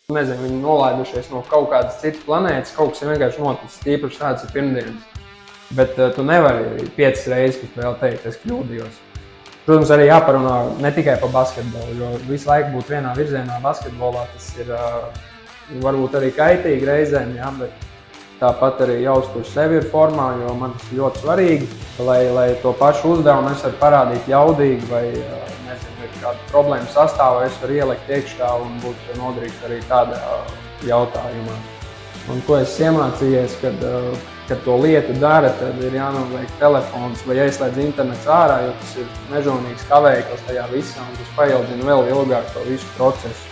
Nezinu, viņi nolaidušies no kaut kādas citas planētas, kaut kas ir vienkārši noticis, tīpaši tāds ir pirmdienas. Bet tu nevari 5 reizes pēc vēl teikt, es kļūdījos. Protams, arī jāparunā ne tikai par basketbolu, jo visu laiku būt vienā virzienā basketbolā, tas ir varbūt arī kaitīgi reizēm, jā, bet tāpat arī jāuztur sevi ir formā, jo man tas ir ļoti svarīgi, lai to pašu uzdevumu es varu parādīt jaudīgi vai, nezinu, ir kāda problēma sastāvā, es varu ielikt iekšā un būt noderīgs arī tādā jautājumā. Un ko es iemācījies, kad to lietu dara, tad ir jānoliek telefons vai jāizslēdz internets ārā, jo tas ir mežonīgs kavēklis tajā visā un tas paildzina vēl ilgāk to visu procesu.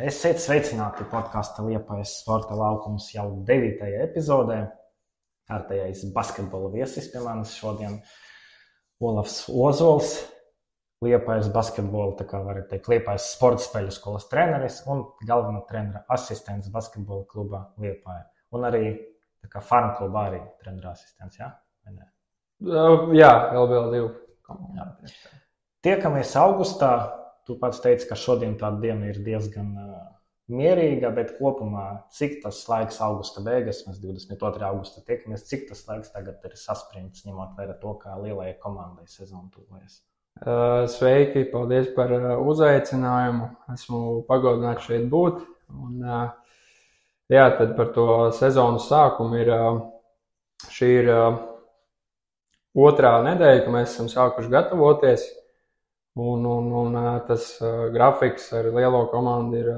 Esiet sveicināti podkāsta Liepājas sporta laukums jau 9. epizodē. Kārtējais basketbola viesis pie manis šodien Olafs Ozols, Liepājas basketbola, tā kā varat teikt, Liepājas sporta spēļu skolas treneris un galvenā trenera asistents basketbola klubā Liepāja. Un arī tā kā farm klubā arī trenera asistents, jā? Vai ne? Jā, LBL2. Tiekamies augustā. Tu pats teici, ka šodien tā diena ir diezgan mierīga, bet kopumā cik tas laiks augusta beigas, mēs 22. augustā tiekamies, cik tas laiks tagad ir saspringts, ņemot vērā to, kā lielajai komandai sezona tuvojas? Sveiki, paldies par uzaicinājumu. Esmu pagodināts šeit būt. Un, jā, tad par to sezonas sākumu šī ir otrā nedēļa, ka mēs esam sākuši gatavoties. Un tas grafiks ar lielo komandu ir,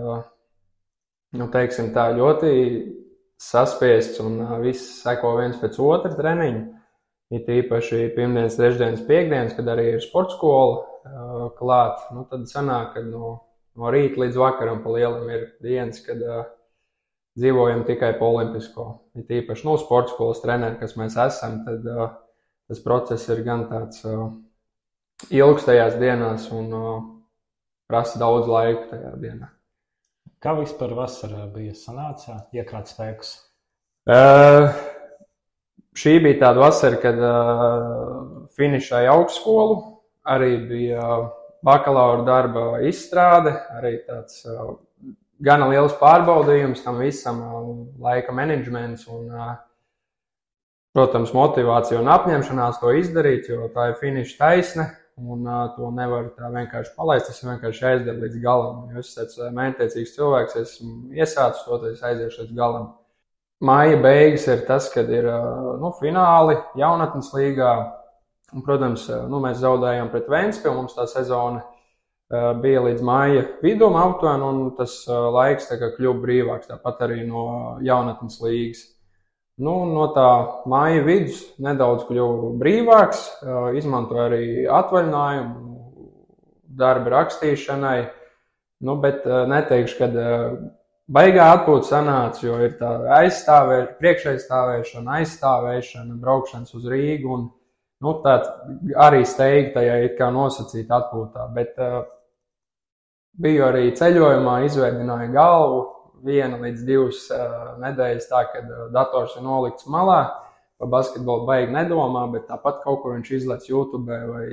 teiksim tā, ļoti saspiests un viss seko viens pēc otra treniņu. Ir īpaši pirmdienas, trešdienas, piekdienas, kad arī ir sporta skola klāt. Tad sanāk, ka no rīta līdz vakaram pa lielam ir dienas, kad dzīvojam tikai pa olimpisko. Ir īpaši sporta skolas treneri, kas mēs esam, tad tas process ir gan tāds ilgs tajās dienās un prasa daudz laika tajā dienā. Kā vispār vasarā bija sanāca iekrāt spēkus? Šī bija tāda vasara, kad finišēja augstskolu, arī bija bakalaura darba izstrāde, arī tāds gana liels pārbaudījums tam visam, laika menedžments un, protams, motivācija un apņemšanās to izdarīt, jo tā ir finiša taisne. Un to nevar tā vienkārši palaist, tas ir vienkārši aizdara līdz galam. Jo es esmu mērķtiecīgs cilvēks, esmu iesācis to, tad es aiziešu līdz galam. Maija beigas ir tas, kad ir fināli jaunatnes līgā. Un, protams, mēs zaudējām pret Ventspili, mums tā sezona bija līdz maija vidum aptuveni, un tas laiks kļuva brīvāks, tāpat arī no jaunatnes līgas. No tā maija vidus nedaudz kļuva brīvāks, izmantoju arī atvaļinājumu darba rakstīšanai, bet neteikšu, kad baigā atpūta sanāca, jo ir tā priekšaizstāvēšana, aizstāvēšana, braukšanas uz Rīgu un tāds arī steigtajā it kā nosacīt atpūtā, bet biju arī ceļojumā, izveidināju galvu. 1 līdz 2 nedēļas tā, kad dators ir nolikts malā, pa basketbolu baigi nedomā, bet tāpat kaut kur viņš izlec YouTube vai,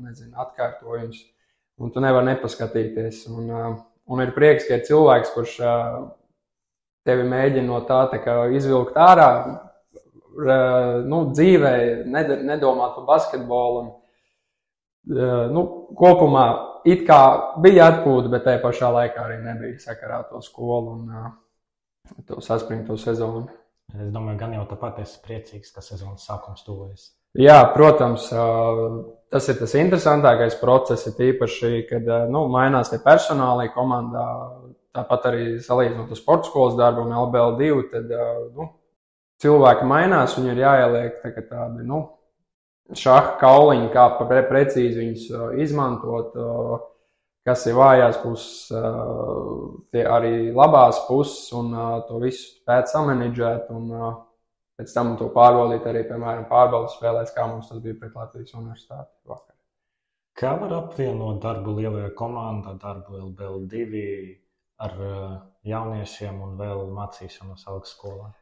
nezinu, atkārtojums, un tu nevar nepaskatīties. Un ir prieks, ka ir cilvēks, kurš tevi mēģina no tā kā izvilkt ārā, dzīvē, nedomāt par basketbolu. Kopumā it kā bija atpūta, bet tajā pašā laikā arī nebija sakarā to skolu un to saspringto sezonu. Es domāju, gan jau tāpat esi priecīgs, ka sezonas sākums tuvojas. Jā, protams, tas ir tas interesantākais process, tīpaši, kad mainās tie personāli komandā, tāpat arī salīdzinot ar sporta skolas darbu un LBL2, tad cilvēki mainās, viņi ir jāieliek tādi, šaha kauliņi, kā precīzi viņus izmantot, kas ir vājās puses, tie arī labās puses un to visu spēt samanedžēt un pēc tam to pārbaudīt arī, piemēram, pārbaudas spēlēs, kā mums tas bija pret Latvijas universitāti vakar. Kā var apvienot darbu lielajā komandā, darbu LBL2 ar jauniešiem un vēl mācīšanos augstskolā?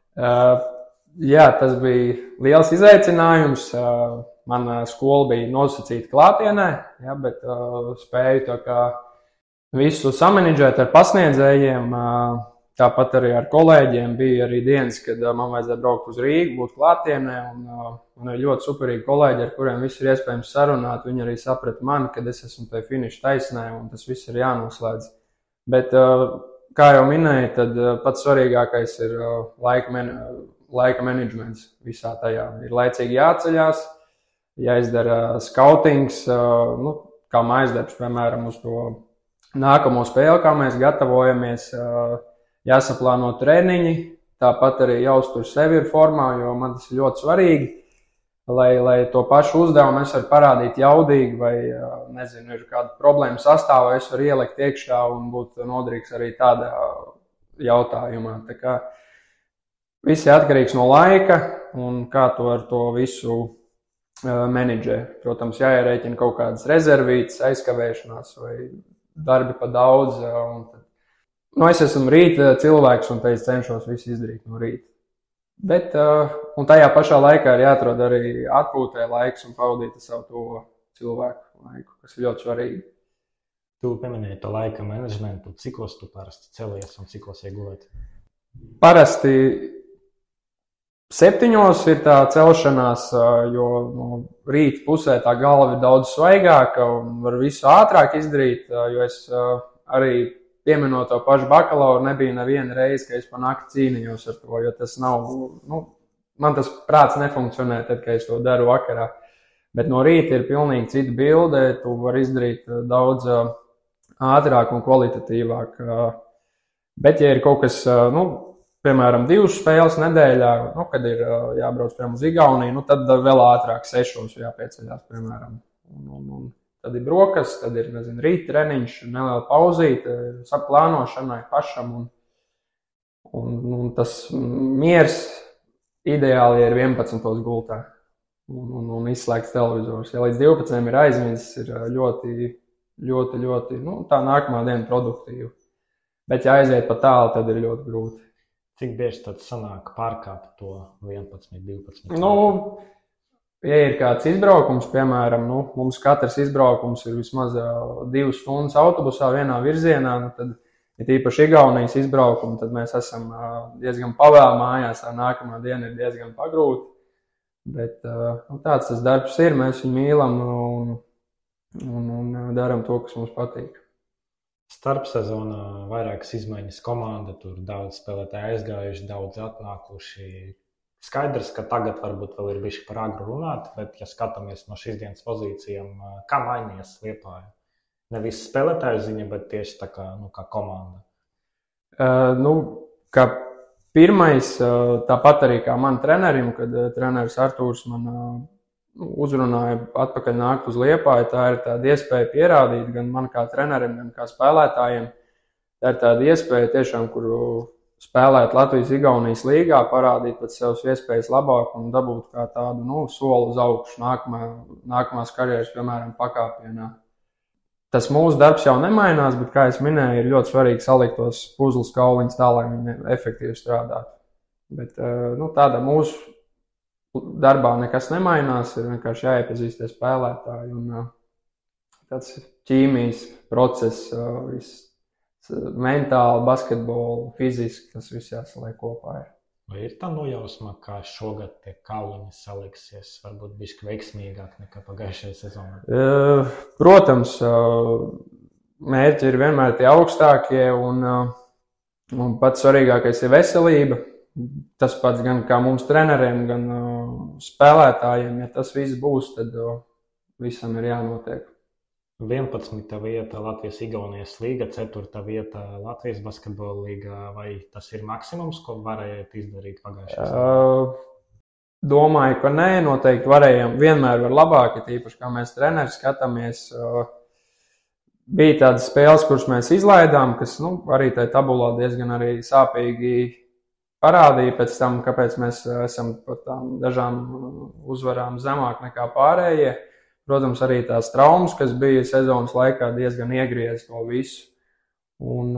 Jā, tas bija liels izaicinājums. mana skola bija nosacīta klātienē, ja, bet spēju tā kā visu samanidžēt ar pasniedzējiem. Tāpat arī ar kolēģiem bija arī dienas, kad man vajadzēja braukt uz Rīgu, būt klātienē. Man ir ļoti superīgi kolēģi, ar kuriem viss ir iespējams sarunāt. Viņi arī saprata mani, kad es esmu pie finiša taisnē un tas viss ir jānoslēdz. Bet, kā jau minēju, tad pats svarīgākais ir laika menedžments visā tajā. Ir laicīgi jāceļās, jāizdara skautings, kā mājasdarbs, piemēram, uz to nākamo spēli, kā mēs gatavojamies, jāsaplāno treniņi, tāpat arī jāuztur sevi ir formā, jo man tas ir ļoti svarīgi, lai to pašu uzdevumu es varu parādīt jaudīgi vai, nezinu, ir kāda problēma sastāvā, es varu ielikt iekšā un būt noderīgs arī tādā jautājumā. Tā kā viss ir atkarīgs no laika un kā tu ar to visu menedžē. Protams, jāierēķina kaut kādas rezervītes, aizkavēšanās vai darbi pa daudz. Es esmu rīta cilvēks un es cenšos visu izdarīt no rīta. Bet, un tajā pašā laikā ir jāatrod arī atpūtē laiks un pavadīt savu to cilvēku laiku, kas ir ļoti svarīgi. Tu pieminēji to laika menedžmentu. Cikos tu parasti celies un cikos iegulēt? Parasti 7 ir tā celšanās, jo rīta pusē tā galva ir daudz svaigāka un var visu ātrāk izdarīt, jo es arī pieminot to pašu bakalauru, nebija neviena reize, ka es pa nakti cīnījos ar to, jo tas nav, man tas prāts nefunkcionē tad, kad es to daru vakarā. Bet no rīta ir pilnīgi cita bilde, tu vari izdarīt daudz ātrāk un kvalitatīvāk. Bet, ja ir kaut kas, piemēram, 2 spēles nedēļā, kad ir jābrauc piemēram uz Igauniju, tad vēl ātrāk 6 jāpieceļās, piemēram. Tad ir brokas, tad ir, rīta treniņš, neliela pauzīte, plānošanai pašam, un tas miers ideāli ir 11. gultā un izslēgts televizors. Ja līdz 12 ir aizmirsis, ir ļoti, ļoti, ļoti, tā nākamā diena produktīva. Bet, ja aiziet pa tālu, tad ir ļoti grūti. Cik bieži tad sanāk pārkāpt to 11, 12? Ja ir kāds izbraukums, piemēram, mums katrs izbraukums ir vismaz 2 stundas autobusā vienā virzienā, tad, ja tīpaši Igaunijas izbraukumi, tad mēs esam diezgan pavēl mājās, tā nākamā diena ir diezgan pagrūta. Bet tāds tas darbs ir, mēs viņu mīlam un daram to, kas mums patīk. Starpsezonā vairākas izmaiņas komanda, tur daudz spēlētāji aizgājuši, daudz atnākuši. Skaidrs, ka tagad varbūt vēl ir bišķi par agru runāt, bet, ja skatāmies no šīs dienas pozīcijām, kā mainījies Liepāja? Nevis spēlētāju ziņa, bet tieši tā kā komanda. Kā pirmais, tāpat arī kā man trenerim, kad treneris Artūrs man uzrunāja atpakaļ nākt uz Liepāju, tā ir tāda iespēja pierādīt gan man kā trenerim, gan kā spēlētājiem. Tā ir tāda iespēja tiešām, kuru spēlēt Latvijas-Igaunijas līgā, parādīt pēc savas iespējas labāk un dabūt kā tādu soli uz augšu nākamās karjeras, piemēram, pakāpienā. Tas mūsu darbs jau nemainās, bet, kā es minēju, ir ļoti svarīgi salikt tos puzles kauliņus tā, lai viņi efektīvi strādātu. Bet tāda mūsu darbā nekas nemainās, ir vienkārši jāiepazīst tie spēlētāji un tāds ķīmijas process, viss. Mentāli, basketbolu, fiziski, tas viss jāsaliek kopā. Vai ir tā nojausma, kā šogad tie kauliņi saliksies, varbūt bišķi veiksmīgāk nekā pagājušajā sezonā? Protams, mērķi ir vienmēr tie augstākie un pats svarīgākais ir veselība. Tas pats gan kā mums treneriem, gan spēlētājiem. Ja tas viss būs, tad visam ir jānotiek. 11. vieta Latvijas-Igaunijas līga, 4. vieta Latvijas basketbola līgā. Vai tas ir maksimums, ko varējāt izdarīt pagājušajā sezonā? Domāju, ka nē, noteikti varējām. Vienmēr var labāk, tīpaši kā mēs treneri skatāmies. Bija tādas spēles, kuras mēs izlaidām, kas arī tajā tabulā diezgan arī sāpīgi parādīja pēc tam, kāpēc mēs esam par tām dažām uzvarām zemāk nekā pārējie. Protams, arī tās traumas, kas bija sezonas laikā, diezgan iegriez to visu. Un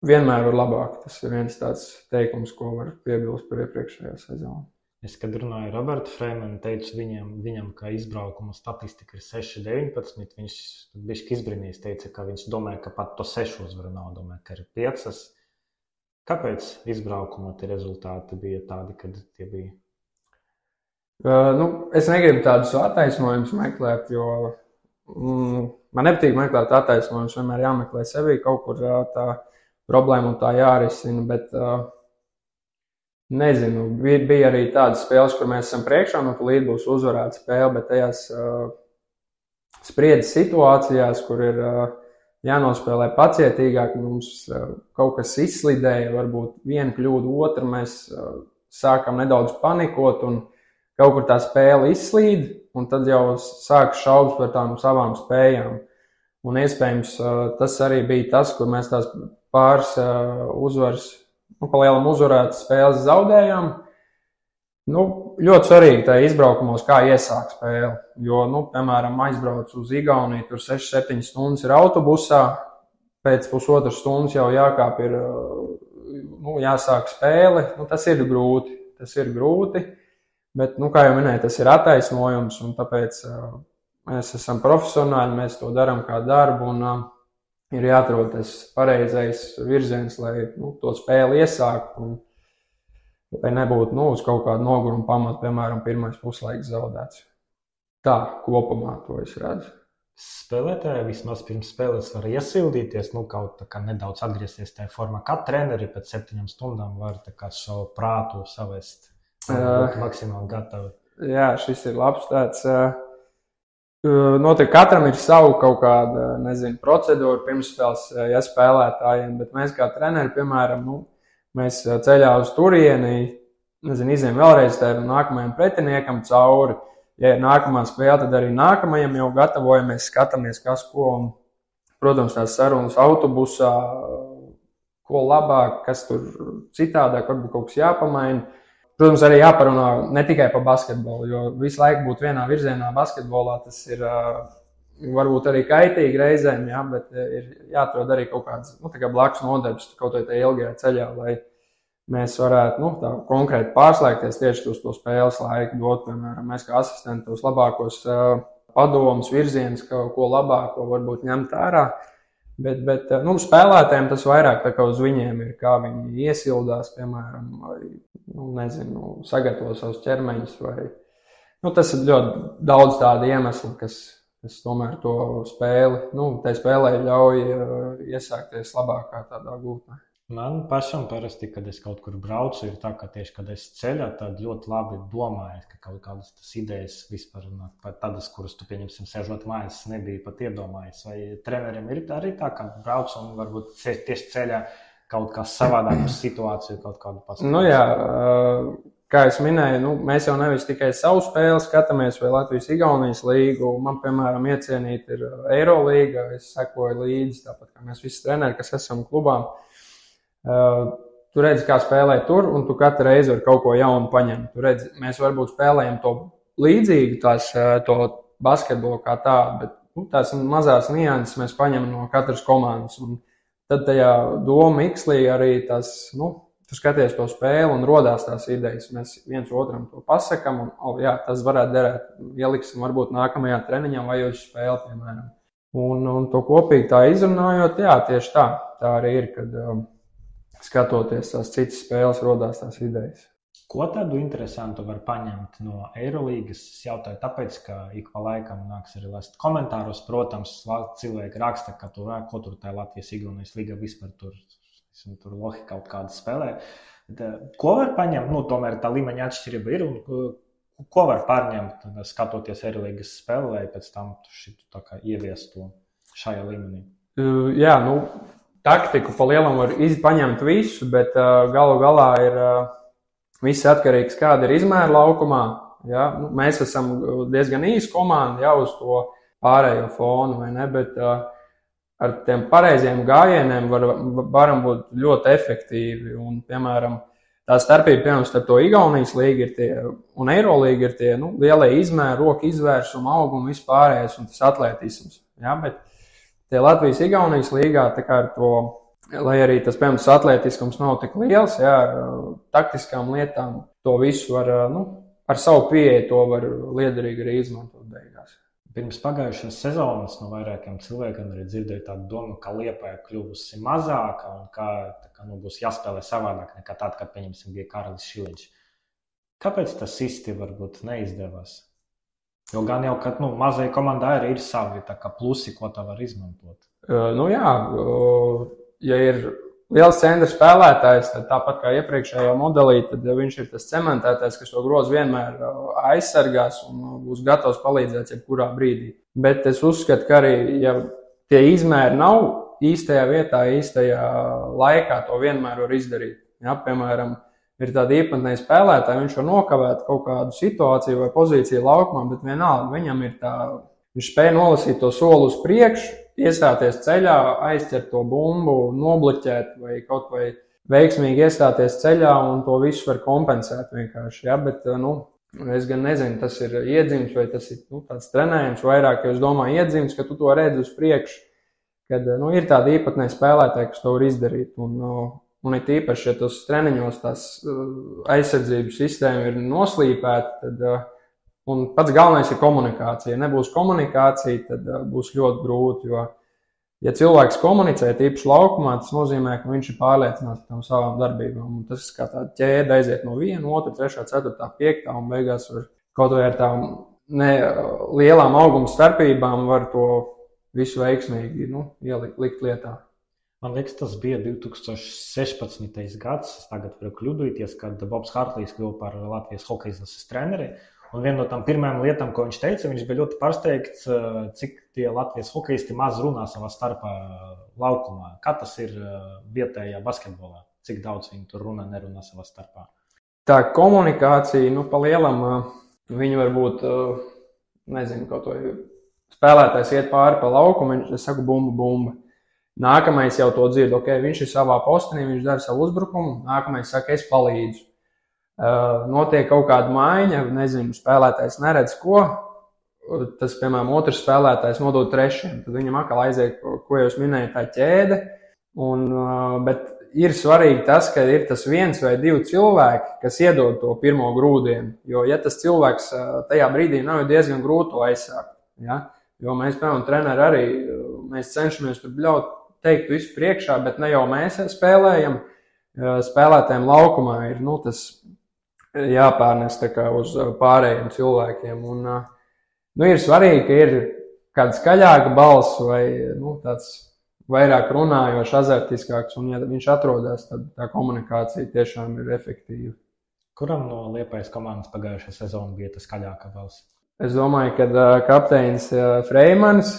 vienmēr var labāk. Tas ir viens tāds teikums, ko var piebilst par iepriekšējā sezonu. Es, kad runāju ar Robertu Freimanu, teicu viņam, ka izbraukuma statistika ir 6-19. Viņš bišķi izbrīnījis, teica, ka viņš domāja, ka pat to 6 uzvaru nav, domāja, ka ir 5. Kāpēc izbraukuma tie rezultāti bija tādi, kad tie bija? Es negribu tādus attaisnojumus meklēt, jo man nepatīk meklēt attaisnojumus. Vienmēr jāmeklē sevī kaut kur tā problēma un tā jārisina, bet nezinu, bija arī tādas spēles, kur mēs esam priekšā, un tūlīt būs uzvarēta spēle, bet tajās spriedzes situācijās, kur ir jānospēlē pacietīgāk, mums kaut kas izslidēja, varbūt viena kļūda, otra, mēs sākam nedaudz panikot, un kaut kur tā spēle izslīd, un tad jau sāk šaubas par tām savām spējām. Un iespējams, tas arī bija tas, kur mēs tās pāris uzvaras, pa lielam uzvarētas spēles zaudējām. Ļoti svarīgi tajā izbraukumos, kā iesāk spēli. Jo, piemēram, aizbrauc uz Igauniju, tur 6-7 stundas ir autobusā, pēc pusotras stundas jau jākāp ir, jāsāk spēle. Tas ir grūti, bet, kā jau minēju, tas ir attaisnojums, un tāpēc mēs esam profesionāļi, mēs to darām kā darbu, un ir jāatrod tas pareizais virziens, lai to spēli iesākt, un lai nebūtu uz kaut kādu nogurumu pamatu, piemēram, pirmais puslaiks zaudēts. Tā, kopumā to es redzu. Spēlētāji vismaz pirms spēles var iesildīties, kaut kā nedaudz atgriezties tajā formā. Kā treneri pēc 7 stundām var šo prātu savest, būt maksimāli gatavi? Jā, šis ir labs tāds. Noteikti katram ir savu kaut kāda, procedūra pirmsspēles spēlētājiem, bet mēs kā treneri, piemēram, mēs ceļā uz turieni, izējām vēlreiz tēm nākamajam pretiniekam cauri. Ja ir nākamā spēle, tad arī nākamajam jau gatavojamies, skatāmies, kas ko, un, protams, tās sarunas autobusā, ko labāk, kas tur citādāk, varbūt kaut kas jāpamaina. Protams, arī jāparunā ne tikai par basketbolu, jo visu laiku būt vienā virzienā basketbolā, tas ir varbūt arī kaitīgi reizēm, bet ir jāatrod arī kaut kāds, blakus nodarbs kaut vai tajā ilgajā ceļā, lai mēs varētu, tā konkrēti pārslēgties tieši uz to spēles laiku, dot, piemēram, mēs kā asistenti tos labākos padomus, virzienus, ko labāko varbūt ņemt ārā. Bet spēlētājiem tas vairāk tā kā uz viņiem ir, kā viņi iesildās, piemēram, vai, sagatavo savus ķermeņus, vai, tas ir ļoti daudz tādu iemeslu, kas tomēr to spēli, tai spēlē ļauj iesākties labākā tādā gultnē. Man pašam parasti, kad es kaut kur braucu, ir tā, ka tieši, kad es ceļā, tad ļoti labi domāju, ka kaut kādas tas idejas vispār, tādas, kuras tu, pieņemsim, sēžot mājās, nebija pat iedomājies. Vai treneriem ir arī tā, ka brauc un varbūt tieši ceļā kaut kā savādāk uz situāciju, kaut kādu paskatīties? Kā es minēju, mēs jau nevis tikai savu spēli skatāmies vai Latvijas-Igaunijas līgu. Man, piemēram, iecienīt ir Eirolīga, es sekoju līdzi, tāpat kā mēs visi treneri, kas esam klubā. Tu redzi, kā spēlē tur, un tu katru reizi vari kaut ko jaunu paņemt. Tu redzi, mēs varbūt spēlējam to līdzīgi, to basketbolu kā tādu, bet tās mazās nianses mēs paņemam no katras komandas. Un tad tajā doma X-lī arī tas, tu skaties to spēli un rodās tās idejas. Mēs viens otram to pasakam, un tas varētu derēt. Ieliksim varbūt nākamajā treniņā vajag spēli, piemēram. Un to kopīgi tā izrunājot, tieši tā arī ir, kad skatoties tās citas spēles, rodās tās idejas. Ko tādu interesantu var paņemt no Eirolīgas? Es jautāju tāpēc, ka ik pa laikam nāks arī last komentāros. Protams, cilvēki raksta, ka ko tur tā Latvijas-Igaunijas līga vispār tur lohi kaut kāda spēlē. Ko var paņemt? Tomēr tā līmeņa atšķirība ir, un ko var pārņemt, skatoties Eirolīgas spēli, lai pēc tam šitu tā kā ieviest to šajā līmenī? Taktiku pa lielam var paņemt visu, bet galu galā ir viss atkarīgs, kāda ir izmēra laukumā. Ja? Mēs esam diezgan īsa komanda uz to pārējo fonu, vai ne? Bet ar tiem pareiziem gājieniem varam būt ļoti efektīvi. Un, piemēram, tā starpība, starp to Igaunijas līgu un Eirolīgu ir tie lielie izmēri, roka izvērsuma, auguma, vispārējais un tas atletisms. Ja? Bet tie Latvijas-Igaunijas līgā, tā kā ar to, lai arī tas, piemēram, atletiskums nav tik liels, ar taktiskām lietām, to visu var, ar savu pieeju to var liederīgi arī izmantot beigās. Pirms pagājušās sezonas no vairākiem cilvēkiem arī dzirdēju tādu domu, ka Liepāja kļuvusi mazāka un ka būs jāspēlē savādāk nekā tad, kad, pieņemsim, bija Kārlis Šiliņš. Kāpēc tas īsti varbūt neizdevās? Jo gan jau, ka mazai komandai arī ir savi plusi, ko tā var izmantot. Ja ir liels centra spēlētājs, tad tāpat kā iepriekšējā modelī, tad viņš ir tas cementētājs, kas to grozu vienmēr aizsargās un būs gatavs palīdzēt jebkurā brīdī. Bet es uzskatu, ka arī, ja tie izmēri nav īstajā vietā, īstajā laikā, to vienmēr var izdarīt. Ja, piemēram, ir tādi īpatnēji spēlētāji, viņš var nokavēt kaut kādu situāciju vai pozīciju laukumā, bet vienalga viņam ir viņš spēja nolasīt to soli uz priekšu, iestāties ceļā, aizķert to bumbu, nobloķēt vai kaut vai veiksmīgi iestāties ceļā un to visu var kompensēt vienkārši. Ja? Bet, es gan nezinu, tas ir iedzims vai tas ir tāds trenējums vairāk, jo es domāju iedzims, ka tu to redzi uz priekšu, kad ir tādi īpatnēji spēlētāji, kas to var izdarīt. Un ir īpaši, ja tas treniņos tās aizsardzības sistēma ir noslīpēta, tad un pats galvenais ir komunikācija. Ja nebūs komunikācija, tad būs ļoti grūti, jo, ja cilvēks komunicē tīpaši laukumā, tas nozīmē, ka viņš ir pārliecināts par savām darbībām. Un tas kā tāda ķēde aiziet no 1, 2, 3, 4, 5 un beigās var kaut vai ar tām lielām auguma starpībām var to visu veiksmīgi likt lietā. Man liekas, tas bija 2016. gads, es tagad varu kļūdīties, kad Bobs Hartlīs kļuva par Latvijas hokeja izlases treneri. Un viena no tām pirmajām lietām, ko viņš teica, viņš bija ļoti pārsteigts, cik tie Latvijas hokeisti maz runā savā starpā laukumā. Kā tas ir vietējā basketbolā? Cik daudz viņi tur nerunā savā starpā? Tā komunikācija, pa lielam, viņi varbūt, nezinu, kaut vai spēlētājs iet pāri pa laukumu, es saku bumba. Nākamais jau to dzird, viņš ir savā postenī, viņš dara savu uzbrukumu, nākamais saka, es palīdzu. Notiek kaut kāda maiņa, nezinu, spēlētājs neredz ko, tas, piemēram, otrs spēlētājs nodod trešiem, tad viņam atkal aiziet, ko jūs minējat, tā ķēde, bet ir svarīgi tas, ka ir tas 1 vai 2 cilvēki, kas iedod to pirmo grūdienu, jo, ja tas cilvēks tajā brīdī nav diezgan grūti to aizsākt, ja? Jo mēs, piemēram, treneri arī, mēs cenšamies tur bļaut teikt visu priekšā, bet ne jau mēs spēlējam, spēlētājiem laukumā ir, tas jāpārnes tā kā uz pārējiem cilvēkiem. Un, ir svarīgi, ka ir kāda skaļāka balss vai tāds vairāk runājošs, azartiskāks, un ja viņš atrodas, tad tā komunikācija tiešām ir efektīva. Kuram no Liepājas komandas pagājušā sezona bija tas skaļākā balss? Es domāju, ka kapteinis Freimanis,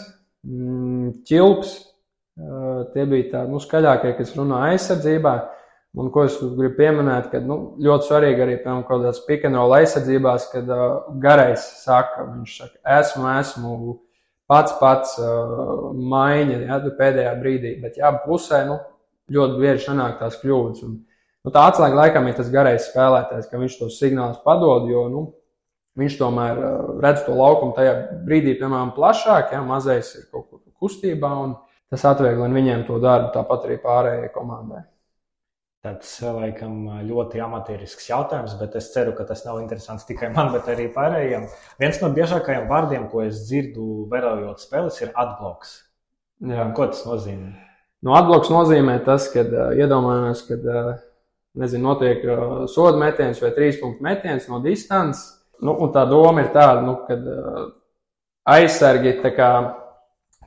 Čilps, tie bija tādi skaļākie, kas runā aizsardzībā. Un ko es gribu pieminēt, ka ļoti svarīgi arī piemēram kaut kādās pick and roll aizsardzībās, kad garais saka, viņš saka, esmu pats maiņa, ja, pēdējā brīdī, bet pusē, ļoti bieži sanāk tās kļūdas. Un, tā atslēga laikam ir tas garais spēlētājs, ka viņš tos signālus padod, jo, viņš tomēr redz to laukumu tajā brīdī, piemēram, plašāk, ja, mazais ir kaut kur kustībā, un tas atvieglina viņiem to darbu, tāpat arī pārējai komandai. Tāds, laikam, ļoti amatierisks jautājums, bet es ceru, ka tas nav interesants tikai man, bet arī pārējiem. Viens no biežākajiem vārdiem, ko es dzirdu vērojot spēles, ir atbloks. Jā. Ko tas nozīmē? Atbloks nozīmē tas, kad iedomājamies, kad, notiek soda metiens vai 3-punktu metiens no distances. Un tā doma ir tāda, kad aizsargi tā kā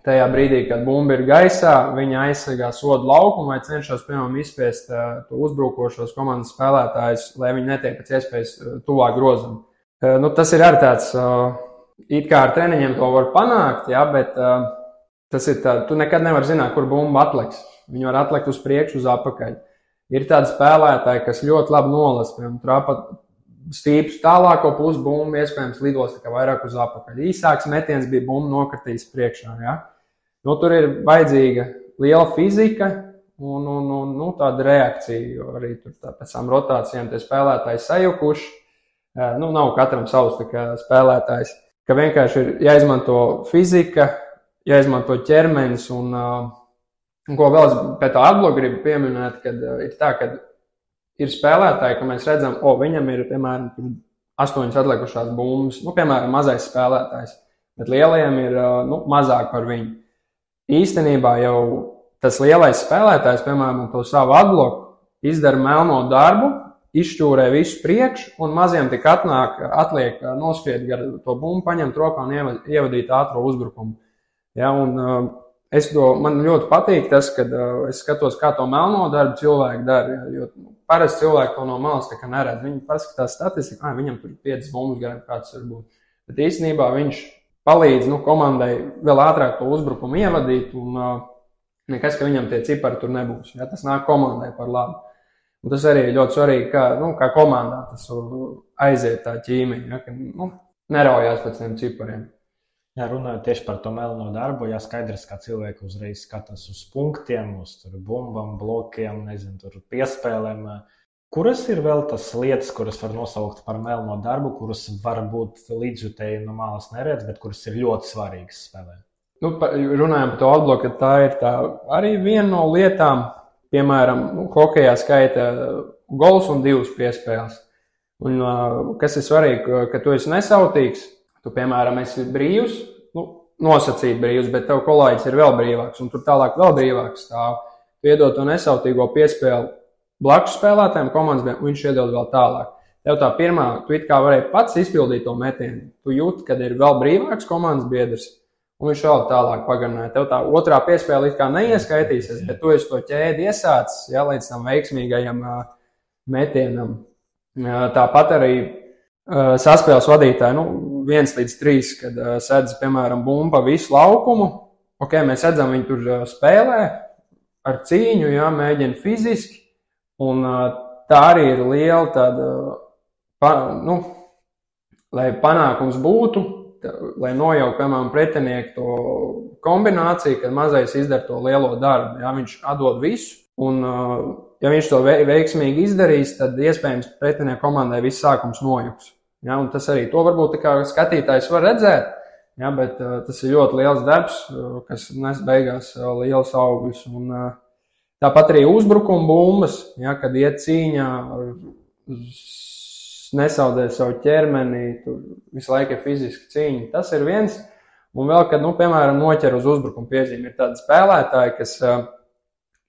tajā brīdī, kad bumba ir gaisā, viņi aizsargā sodu laukumu vai cenšas, piemēram, izspiest to uzbrukošos komandas spēlētājus, lai viņi netiek pēc iespējas tuvāk grozam. Tas ir arī tāds, it kā ar treniņiem to var panākt, ja, bet tas ir tā, tu nekad nevar zināt, kur bumba atliks. Viņi var atlikt uz priekšu, uz apakaļ. Ir tādi spēlētāji, kas ļoti labi nolas, piemēram, trāpat stīpus tālāko pusi bumbu, iespējams lidos tā kā vairāk uz apakaļ. Īsāks metiens bija bumba nokritīs priekšā, ja. Tur ir vajadzīga liela fizika un tāda reakcija, jo arī tur pēc tām rotācijām tie spēlētāji sajukuši. Nav katram savs tā kā spēlētājs, ka vienkārši ir jāizmanto fizika, jāizmanto ķermenis un ko vēl pēc tā atbloku gribu pieminēt, kad ir tā, ka ir spēlētāji, ka mēs redzam, viņam ir, piemēram, 8 atlikušās bumbas, piemēram, mazais spēlētājs, bet lielajiem ir mazāk par viņu. Īstenībā jau tas lielais spēlētājs, piemēram, to savu atbloku izdara melno darbu, izšķūrē visu priekšu, un maziem tik atliek noskriet gar to bumbu, paņemt rokā un ievadīt ātro uzbrukumu. Ja, un man ļoti patīk tas, kad es skatos, kā to melno darbu cilvēki dara, jo parasti cilvēki to no malas tā kā neredz. Viņi paskatās statistiku, viņam tur 5 bumbas garām kāds var būt. Bet īstenībā viņš palīdz komandai vēl ātrāk to uzbrukumu ievadīt, un nekas, ka viņam tie cipari tur nebūs. Ja, tas nāk komandai par labu. Un tas arī ļoti svarīgi, kā komandā tas aiziet tā ķīmiņa, ja, ka neraujās pēc tiem cipariem. Jā, runājot tieši par to melno darbu, skaidrs, kā cilvēki uzreiz skatās uz punktiem, uz bumbām, blokiem, tur piespēlēm. Kuras ir vēl tas lietas, kuras var nosaukt par melno darbu, kuras varbūt līdzjutēji no malas neredz, bet kuras ir ļoti svarīgas spēlē? Runājot par to atbloku, tā ir arī viena no lietām, piemēram, hokejā skaita gols un 2 piespēles. Un kas ir svarīgi, ka tu esi nesautīgs, tu, piemēram, esi brīvs, nosacīt brīvs, bet tev kolēģis ir vēl brīvāks, un tur tālāk vēl brīvāks stāv. Tu iedod to nesautīgo piespēli blakus spēlētājiem komandas, un viņš iedod vēl tālāk. Tev tā pirmā, tu it kā varēji pats izpildīt to metienu. Tu jūti, kad ir vēl brīvāks komandas biedrs, un viņš vēl tālāk pagarināja. Tev tā otrā piespēle it kā neieskaitīsies, bet tu esi to ķēdi iesācis, līdz tam veiksmīgajam metienam. Tāpat arī saspēles vadītāji, 1-3, kad sedz, piemēram, bumba visu laukumu. Mēs redzam, viņi tur spēlē ar cīņu, mēģina fiziski, un tā arī ir liela tāda, lai panākums būtu, lai nojauk, piemēram, pretinieku to kombināciju, kad mazais izdara to lielo darbu. Viņš atdod visu, un ja viņš to veiksmīgi izdarīs, tad iespējams pretinieku komandai viss sākums nojuks. Un tas arī to varbūt tā kā skatītājs var redzēt, bet tas ir ļoti liels darbs, kas nes beigās liels augļus. Un tāpat arī uzbrukuma bumbas, kad iet cīņā, nesaudzē savu ķermeni, tur visu laiku ir fiziski cīņa. Tas ir viens. Un vēl, kad, piemēram, noķer uz uzbrukuma piezīmi, ir tādi spēlētāji, kas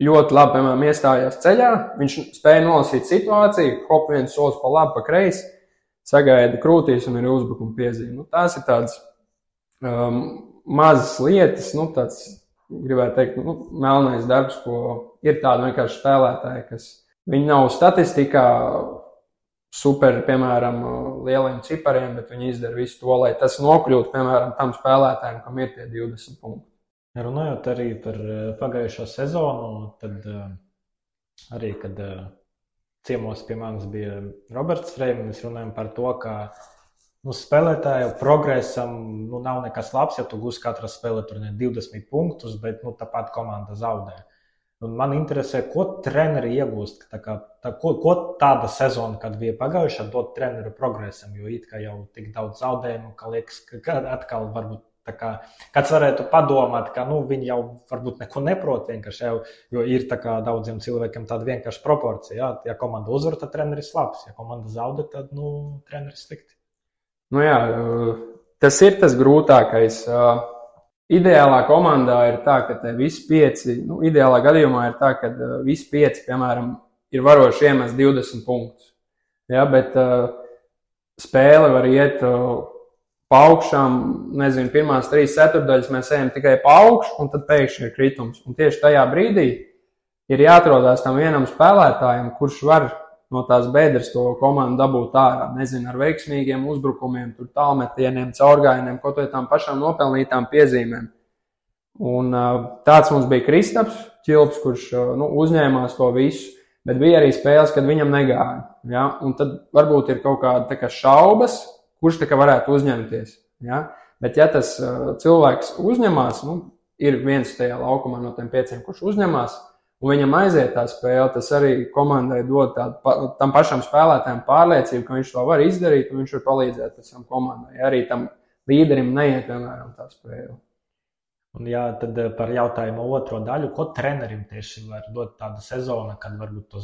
ļoti labi, piemēram, iestājās ceļā, viņš spēja nolasīt situāciju, hop viens solis pa labi, pa kreisi, sagaida krūtīs un ir uzbrukuma piezīme. Tās ir tādas mazas lietas, tāds, gribētu teikt, melnais darbs, ko ir tādi vienkārši spēlētāji, kas viņi nav statistikā super, piemēram, lieliem cipariem, bet viņi izdara visu to, lai tas nokļūtu, piemēram, tam spēlētājiem, kam ir tie 20 punkti. Runājot arī par pagājušo sezonu, tad arī, kad ciemos pie manis bija Roberts Freim, mēs runājam par to, ka spēlētāju progresam nav nekas labs, ja tu gūsi katrā spēlē tur 20 punktus, bet tāpat komanda zaudē. Un man interesē, ko treneri iegūst, ko tāda sezona, kad bija pagājušā, dot treneru progresam, jo it kā jau tik daudz zaudējumu, ka liekas, ka atkal varbūt kāds varētu padomāt, ka viņi jau varbūt neko neprot vienkārši, jo ir daudziem cilvēkiem tāda vienkārši proporcija. Ja komanda uzvar, tad treneris labs, ja komanda zaudē, tad treneris slikti. Tas ir tas grūtākais. Ideālā komandā ir tā, ka te visi 5, ideālā gadījumā ir tā, ka visi 5, piemēram, ir varoši iemest 20 punktus. Bet spēle var iet pa augšām, pirmās 3 ceturdaļas mēs ejam tikai pa augšu, un tad pēkšņi ir kritums. Un tieši tajā brīdī ir jāatrodās tam vienam spēlētājam, kurš var no tās bedres to komandu dabūt ārā. Ar veiksmīgiem uzbrukumiem, tur tālmetieniem, caurgājieniem, kaut vai tām pašām nopelnītām piezīmēm. Un tāds mums bija Kristaps Čilps, kurš uzņēmās to visu, bet bija arī spēles, kad viņam negāja. Ja? Un tad varbūt ir kaut kāda šaubas, kurš varētu uzņemties. Ja? Bet ja tas cilvēks uzņemās, ir viens tajā laukumā no tiem 5, kurš uzņemās, un viņam aiziet tā spēle, tas arī komandai dod tam pašam spēlētājiem pārliecību, ka viņš to var izdarīt, un viņš var palīdzēt pēc tam komandai. Arī tam līderim neiet, piemēram, tā spēle. Un Jā, tad par jautājumu otro daļu, ko trenerim tieši var dot tāda sezona, kad varbūt to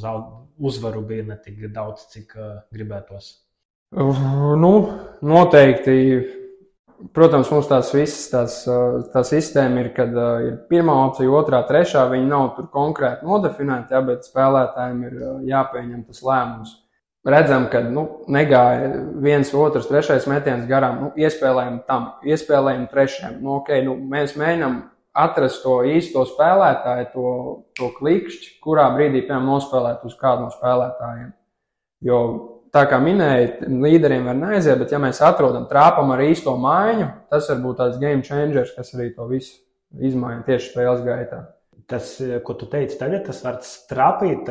uzvaru bija ne tik daudz, cik gribētos? Nu, noteikti, protams, mums tās visas tā sistēma ir, kad ir pirmā opcija, otrā, trešā, viņi nav tur konkrēti nodefinēti, jā, bet spēlētājiem ir jāpieņem tas lēmums. Redzam, ka negāja viens, otrs, trešais metiens garām, iespēlējam trešajam. Mēs mēģinām atrast to īsto spēlētāju, to klikšķi, kurā brīdī, piemēram, nospēlēt uz kādu no spēlētājiem. Jo, tā kā minēja, līderiem var neaiziet, bet ja mēs atrodam, trāpam ar īsto maiņu, tas var būt tāds game changers, kas arī to visu izmaina tieši spēles gaitā. Tas, ko tu teici tagad, tas var trāpīt.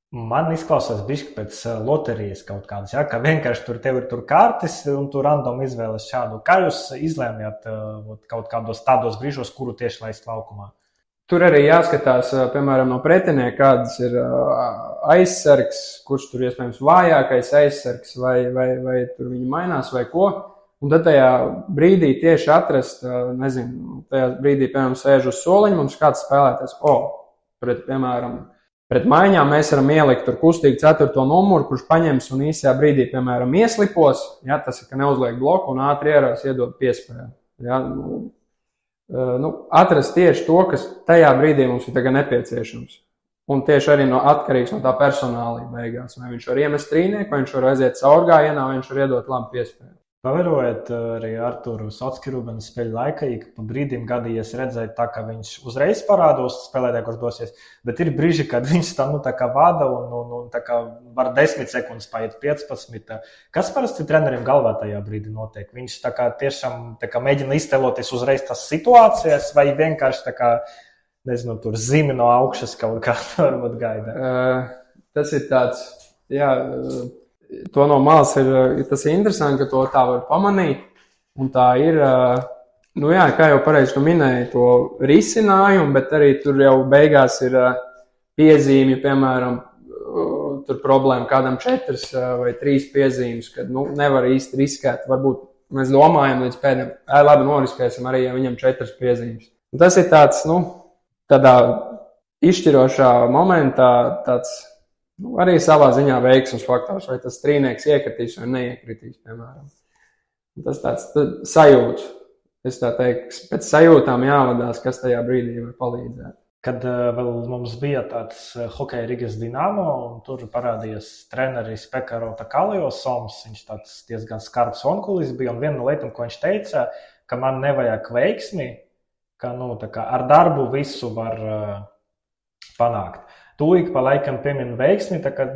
Man izklausās bišķi pēc loterijas kaut kādas, ja? Ka vienkārši tev ir tur kartes un tu random izvēles šādu. Kā jūs izlēmjat kaut kādos tādos brīžos, kuru tieši laist laukumā? Tur arī jāskatās, piemēram, no pretinieka, kādas ir aizsargs, kurš tur iespējams vājākais aizsargs, vai tur viņi mainās vai ko. Un tad tajā brīdī tieši atrast, tajā brīdī, piemēram, sēž uz soliņa, mums kāds spēlētājs, pret maiņām mēs varam ielikt tur kustīgi 4. numuru, kurš paņems un īsajā brīdī, piemēram, ieslipos, ja, tas ir, ka neuzliek bloku un ātri ierās iedod piespēju. Ja, atrast tieši to, kas tajā brīdī mums ir tagad nepieciešams. Un tieši arī atkarīgs no tā personālī beigās. Vai viņš var iemest trīnieku, vai viņš var aiziet caurgājienā, vai viņš var iedot labu piespēju. Pavērojot arī Arturu Sotskirubenu spēļu laikā, ka pa brīdim gadījies redzēt tā, ka viņš uzreiz parādos spēlētāju, kurš dosies, bet ir brīži, kad viņš tam tā kā vada un tā kā var 10 sekundes paiet 15. Kas parasti treneriem galvā tajā brīdī notiek? Viņš tā kā tiešām tā kā mēģina iztēloties uzreiz tās situācijas vai vienkārši tā kā, nezinu, tur zimi no augšas kaut kā varbūt gaida? Tas ir tāds, jā... To no malas ir tas interesanti, ka to tā var pamanīt. Un tā ir, kā jau pareizi tu minēji, to risinājumu, bet arī tur jau beigās ir piezīmi, piemēram, tur problēma kādam 4 vai 3 piezīmes, kad nevar īsti riskēt. Varbūt mēs domājam līdz pēdējiem, labi, noriskēsim arī, ja viņam 4 piezīmes. Un tas ir tāds, tādā izšķirošā momentā tāds, arī savā ziņā veiksmes faktors, vai tas trīnieks iekritīs vai neiekritīs, piemēram. Tas tāds sajūts. Es tā teiktu, pēc sajūtām jāvadās, kas tajā brīdī var palīdzēt. Kad vēl mums bija tāds hokeja Rigas Dinamo, un tur parādījās treneris Pekaro Takalijos Soms, viņš tāds diezgan skarbs onkulis bija, un viena no lietām, ko viņš teica, ka man nevajag veiksmi, ka tā kā ar darbu visu var panākt. Tūlīt pa laikam piemin veiksmi, tā kā,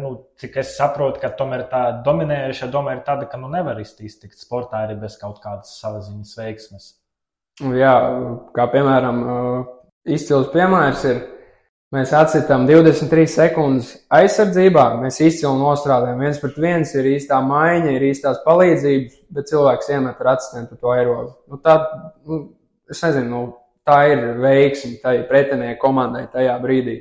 cik es saprotu, ka tomēr tā dominējušā doma ir tāda, ka nevar iztīstīt sportā arī bez kaut kādas savas ziņas veiksmes. Jā, kā piemēram, izcils piemērs ir, mēs atsitām 23 sekundes aizsardzībā, mēs izcili nostrādājam 1-1, ir īstā maiņa, ir īstās palīdzības, bet cilvēks iemet ar asistentu to aerobu. Es nezinu, tā ir veiksme, tā ir pretinieka komandai tajā brīdī.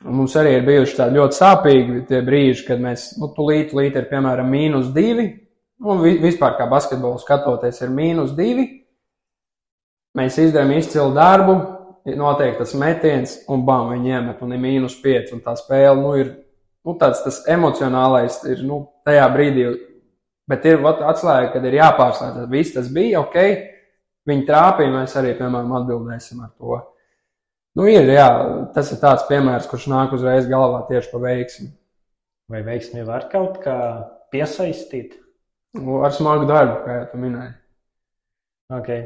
Mums arī ir bijuši tādi ļoti sāpīgi tie brīži, kad mēs, tūlīt ir, piemēram, -2, un vispār kā basketbolu skatoties ir -2. Mēs izdarām izcilu darbu, notiek tas metiens, un bam, viņi iemet, un ir -5, un tā spēle, ir, tāds tas emocionālais ir, tajā brīdī, bet ir atslēga, kad ir jāpārslēdz, viss tas bija, ok, viņi trāpīja, mēs arī, piemēram, atbildēsim ar to. Tas ir tāds piemērs, kurš nāk uzreiz galvā tieši pa veiksmi. Vai veiksmi var kaut kā piesaistīt? Ar smagu darbu, kā jau tu minēji. Okay.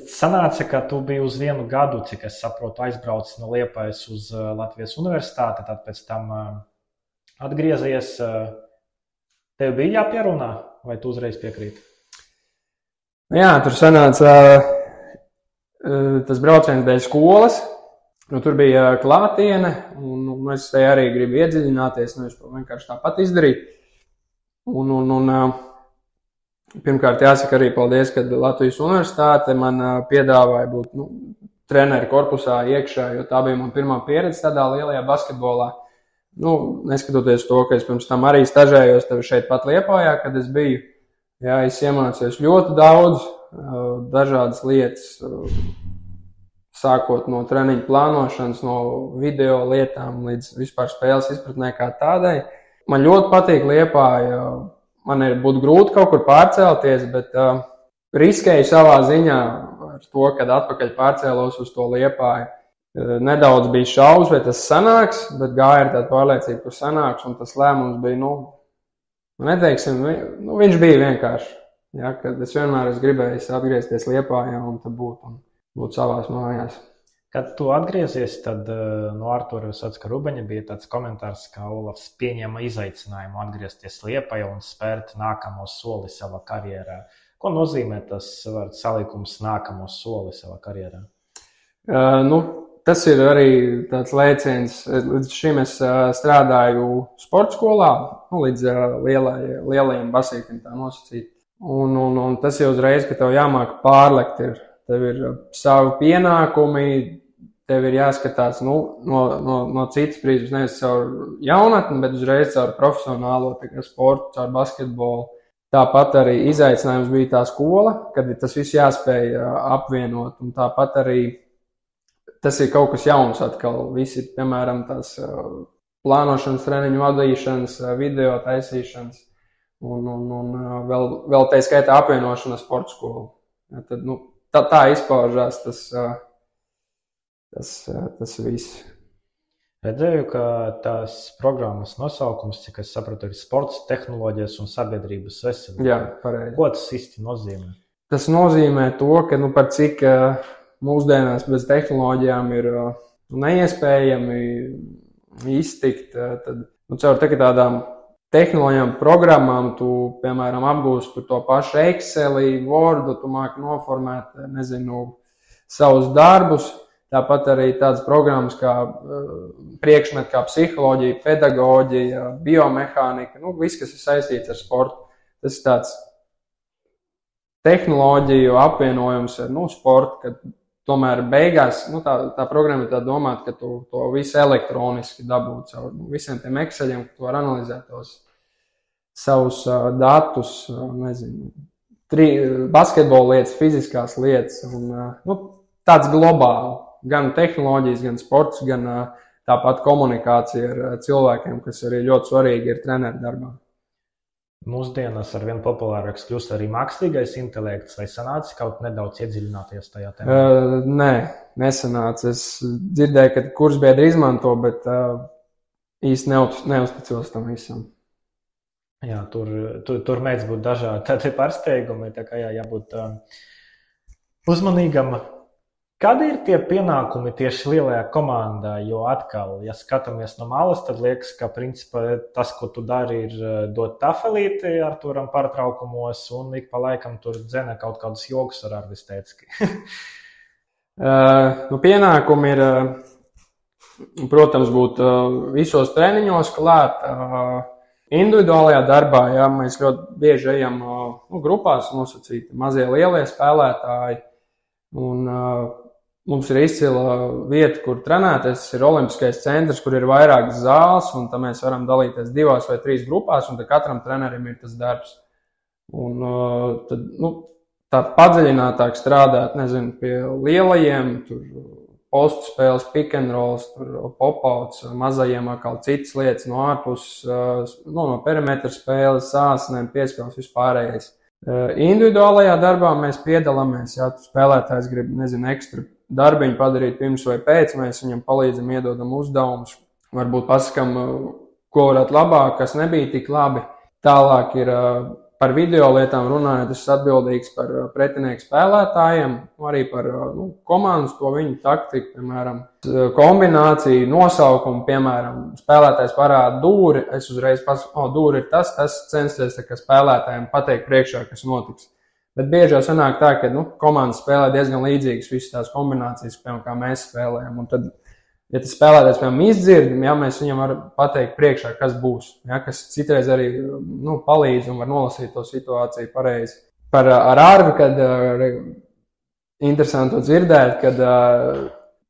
Sanāca, ka tu biji uz 1 gadu, cik es saprotu, aizbraucis no Liepājas uz Latvijas universitāti, tad pēc tam atgriezies. Tev bija jāpierunā, vai tu uzreiz piekrīti? Jā, tur sanāca tas brauciens dēļ skolas. Tur bija klātiene, un es te arī gribu iedziļināties, es to vienkārši tāpat izdarīju. Pirmkārt jāsaka arī paldies, kad Latvijas universitāte man piedāvāja būt treneru korpusā iekšā, jo tā bija man pirmā pieredze tādā lielajā basketbolā. Neskatoties to, ka es pirms tam arī stažējos tevi šeit pat Liepājā, kad es biju, Jā, es iemācījos ļoti daudz, dažādas lietas, sākot no treniņu plānošanas, no video lietām līdz vispār spēles izpratnē kā tādai. Man ļoti patīk Liepāja. Man būtu grūti kaut kur pārcelties, bet riskēju savā ziņā ar to, kad atpakaļ pārcēlos uz to Liepāju. Nedaudz bija šaubas, vai tas sanāks, bet gāja ar tādu pārliecību, ka sanāks, un tas lēmums bija, neteiksim, viņš bija vienkārši. Ja, kad es vienmēr gribēju atgriezties Liepājā un tad būt savās mājās. Kad tu atgriezies, tad no Artūra Visocka Rubeņa bija tāds komentārs, ka Olafs pieņēma izaicinājumu atgriezties Liepājā un spērt nākamo soli savā karjerā. Ko nozīmē tas salikums nākamo soli savā karjerā? Tas ir arī tāds lēciens. Līdz šim es strādāju sporta skolā, līdz lielajiem basītiem tā nosacīt. Un tas jau uzreiz, ka tev jāmāk pārlekt ir. Tev ir savi pienākumi, tev ir jāskatās no citas prizmas, nevis caur jaunatni, bet uzreiz caur profesionālo sportu, caur basketbolu. Tāpat arī izaicinājums bija tā skola, kad tas viss jāspēj apvienot, un tāpat arī tas ir kaut kas jauns atkal. Visi, piemēram, tās plānošanas, treniņu vadīšanas, video taisīšanas, un vēl tā skaitā apvienošana sporta skolu. Ja, tad, tā izpaužās tas viss. Redzēju, ka tās programmas nosaukums, cik es sapratu, ir sports, tehnoloģijas un sabiedrības veselība. Jā, pareizi. Ko tas īsti nozīmē? Tas nozīmē to, ka par cik mūsdienās bez tehnoloģijām ir neiespējami iztikt, tad caur tādām tehnoloģijām, programmām, tu, piemēram, apgūsti to pašu Exceli, Wordu, tu māki noformēt, savus darbus. Tāpat arī tādas programmas kā priekšmeti, kā psiholoģija, pedagoģija, biomehānika, viss, kas ir saistīts ar sportu. Tas ir tāds tehnoloģiju apvienojums ar sportu, kad tomēr beigās tā programma ir tā domāta, ka tu to visu elektroniski dabūtu caur visiem tiem Exceļiem, ka tu vari analizēt tos savus datus, basketbola lietas, fiziskās lietas, un tāds globāli, gan tehnoloģijas, gan sports, gan tāpat komunikācija ar cilvēkiem, kas arī ļoti svarīgi ir treneru darbā. Mūsdienās arvien populārāks kļūst arī mākslīgais intelekts, vai sanāca kaut nedaudz iedziļināties tajā tēmā? Nē, nesanāca. Es dzirdēju, ka kursbiedri izmanto, bet īsti neuzticos tam visam. Jā, tur mēdz būt dažādi tādi pārsteigumi, tā kā jābūt uzmanīgam. Kādi ir tie pienākumi tieši lielajā komandā? Jo atkal, ja skatāmies no malas, tad liekas, ka principā tas, ko tu dari, ir dot tafelīti Artūram pārtraukumos un ik pa laikam tur dzene kaut kādus jogus ar Arvistēcki. Pienākumi ir, protams, būt visos treniņos klāt. Individuālajā darbā, mēs ļoti bieži ejam grupās nosacīti mazie lielie spēlētāji. Un mums ir izcila vieta, kur trenēties. Tas ir olimpiskais centrs, kur ir vairākas zāles, un tad mēs varam dalīties 2 vai 3 grupās, un tad katram trenerim ir tas darbs. Un tad, tā padziļinātāk strādāt, pie lielajiem, tur postu spēles, pick and rolls, tur pop-outs, mazajiem atkal citas lietas no ārpus, no perimetra spēles, sāsnēm, piespēles, vispārējais. Individuālajā darbā mēs piedalāmies, ja spēlētājs grib, ekstra darbiņu padarīt pirms vai pēc, mēs viņam palīdzam, iedodam uzdevumus, varbūt pasakam, ko varētu labāk, kas nebija tik labi. Tālāk ir par video lietām runājot, es atbildīgs par pretinieku spēlētājiem, arī par komandas, to viņu taktiku, piemēram, kombināciju, nosaukumu, piemēram, spēlētājs parāda dūri, es uzreiz pasaku, dūri ir tas censties spēlētājiem pateikt priekšā, kas notiks. Bet bieži jau sanāk tā, ka komandas spēlē diezgan līdzīgas visas tās kombinācijas, piemēram, kā mēs spēlējam, un tad, ja tas spēlētājs, piemēram, izdzird, mēs viņam varam pateikt priekšā, kas būs, kas citreiz arī palīdz un var nolasīt to situāciju pareizi. Ar Arvi, kad interesanti to dzirdēt, kad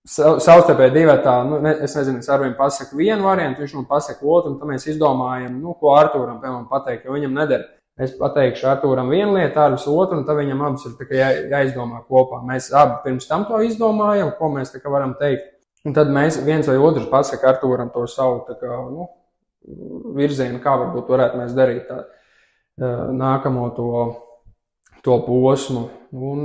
savstarpēji divatā, es nezinu, es Arvim pasaku vienu variantu, viņš man pasaka otru, un tad mēs izdomājam, ko Artūram, piemēram, pateikt, jo viņam neder. es pateikšu Artūram vienu lietu, Arvis otru, un tad viņam abas ir tā kā jāizdomā kopā. Mēs abi pirms tam to izdomājam, ko mēs tā kā varam teikt. Un tad mēs viens vai otrs pasaka Artūram to savu tā kā, virzienu, kā varbūt varētu mēs darīt tā, nākamo to posmu. Un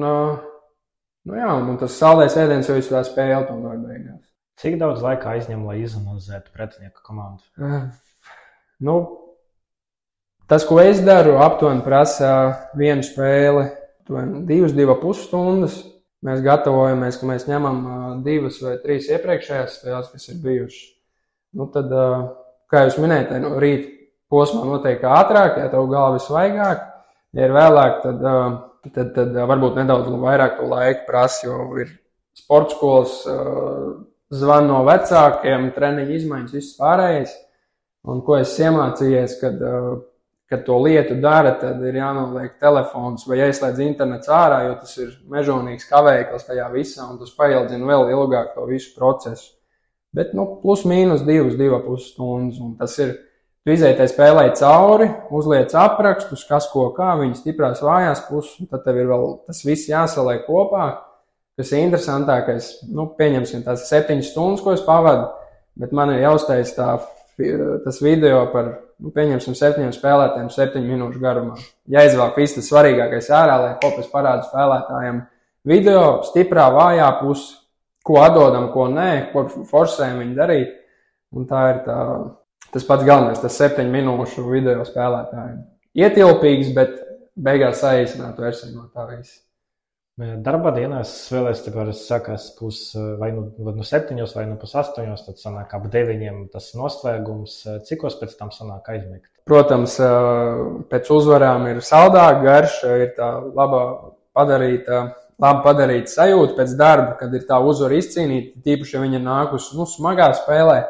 tas saldais ēdiens jau tā spēle tomēr beigās. Cik daudz laika aizņem, lai izanalizētu pretinieku komandu? Tas, ko es daru, aptuveni prasa vienu spēli, 2,5 stundas. Mēs gatavojamies, ka mēs ņemam 2 vai 3 iepriekšējās spēles, kas ir bijušas. Tad, kā jūs minējat, rīt posmā notiek ātrāk, ja tev galva ir svaigāk. Ja ir vēlāk, tad varbūt nedaudz vairāk to laiku prasa, jo ir sporta skolas, zvan no vecākiem, treniņu izmaiņas, viss pārējais. Un ko es iemācījies, kad to lietu dara, tad ir jānoliek telefons vai jāizslēdz internets ārā, jo tas ir mežonīgs kavēklis tajā visā, un tas paildzina vēl ilgāk to visu procesu. Bet, plus mīnus 2,5 stundas, un tas ir, tu izētai spēlē cauri, uzliec aprakstus, kas ko kā, viņa stiprās vājās puses, un tad tev ir vēl tas viss jāsaliek kopā, kas ir interesantākais, pieņemsim tās 7 stundas, ko es pavadu, bet man ir jāuztais tas video par, pieņemsim 7 spēlētājiem 7 minūšu garumā. Jāizvelk viss tas svarīgākais ārā, lai kopēc parādu spēlētājiem video, stiprā, vājā puse, ko atdodam, ko nē, ko forsējam viņi darīt. Un tā ir tas pats galvenais, tas 7 minūšu video spēlētājiem. Ietilpīgs, bet beigās saīsināt versiju no tā visa. Darba dienās spēlēs, sākās vai nu 7 vai nu 8, tad sanāk ap 9 tas noslēgums. Cikos pēc tam sanāk aizmigt? Protams, pēc uzvarām ir saldāk garš, ir tā labi padarīta sajūta pēc darba, kad ir tā uzvara izcīnīta, tīpaši, ja viņa ir nākusi smagā spēlē.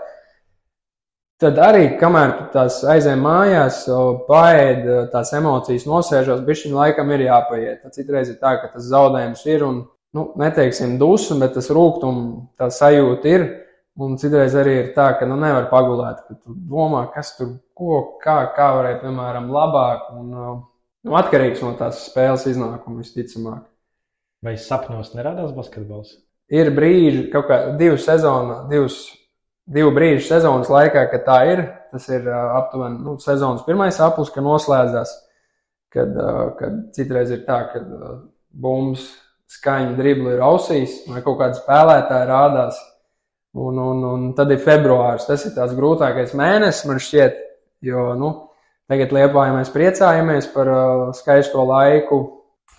Tad arī, kamēr tu tās aizēj mājās, paēd, tās emocijas nosēžos, bišķiņ laikam ir jāpaiet. Citreiz ir tā, ka tas zaudējums ir un, neteiksim dusmu, bet tas rūgtum, tā sajūta ir. Un citreiz arī ir tā, ka nevar pagulēt, ka tu domā, kas tur, kā varēja, piemēram, labāk. Un atkarīgs no tās spēles iznākuma visticamāk. Vai sapņos nerādās basketbols? Ir brīži, kaut kā 2 brīžu sezonas laikā, kad tā ir, tas ir aptuveni sezonas pirmais aplis, ka noslēdzās, kad citreiz ir tā, kad bumbas skaņa dribli ir ausīs, vai kaut kāda spēlētāja rādās, un tad ir februārs, tas ir tās grūtākais mēnesis, man šķiet, jo, tagad Liepājā mēs priecājamies par skaisto laiku,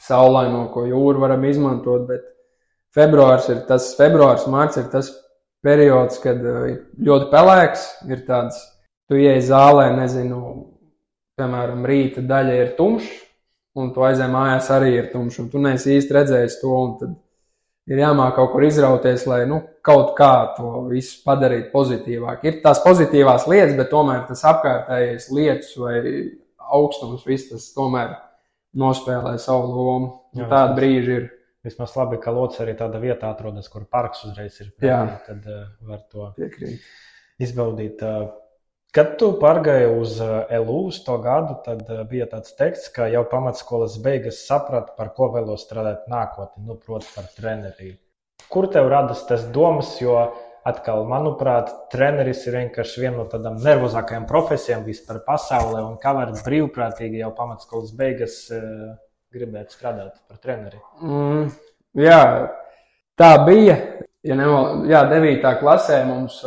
saulaino, ko jūru varam izmantot, bet mārts ir tas periods, kad ir ļoti pelēks, ir tāds, tu ieej zālē, nezinu, piemēram, rīta daļa ir tumšs, un tu aizēj mājās arī ir tumšs, un tu neesi īsti redzējis to, un tad ir jāmāk kaut kur izrauties, lai, kaut kā to visu padarīt pozitīvāk. Ir tās pozitīvās lietas, bet tomēr tas apkārtējais lietus vai augstums, viss tas tomēr nospēlē savu lomu. Tāda brīža ir. Vismaz labi, ka Lods arī tāda vietā atrodas, kur parks uzreiz ir. Tad var to izbaudīt. Kad tu pārgāji uz LU uz to gadu, tad bija tāds teksts, ka jau pamatskolas beigas saprata, par ko vēlos strādāt nākotnē, proti par treneri. Kur tev radas tas domas, jo atkal, manuprāt, treneris ir vienkārši viena no tādām nervozākajām profesijām vispār pasaulē, un kā var brīvprātīgi jau pamatskolas beigas gribēt strādāt par treneri? Jā, tā bija. Ja 9. klasē mums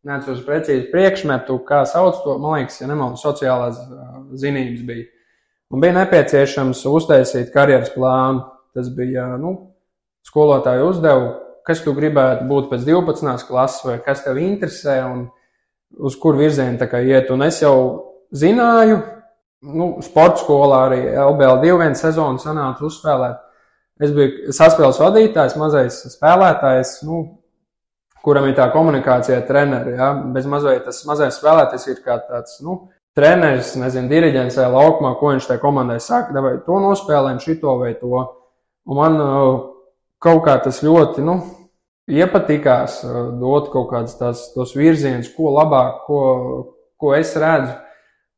neatceros precīzi priekšmetu, kā sauc to, man liekas, ja nemaldu, sociālās zinības bija. Un bija nepieciešams uztaisīt karjeras plānu. Tas bija, skolotāju uzdevu, kas tu gribētu būt pēc 12. klases, vai kas tev interesē un uz kur virzienu tā kā iet. Un es jau zināju, sporta skolā arī LBL2 vienu sezonu sanāca uzspēlēt. Es biju saspēles vadītājs, mazais spēlētājs, kuram ir tā komunikācija ar treneri. Ja? Bez mazliet tas mazais spēlētājs ir kā tāds, treneris, diriģents vai laukumā, ko viņš tai komandai saka, vai to nospēlēm, šito vai to. Un man kaut kā tas ļoti, iepatikās dot kaut kādus tos virzienus, ko labāk, ko es redzu.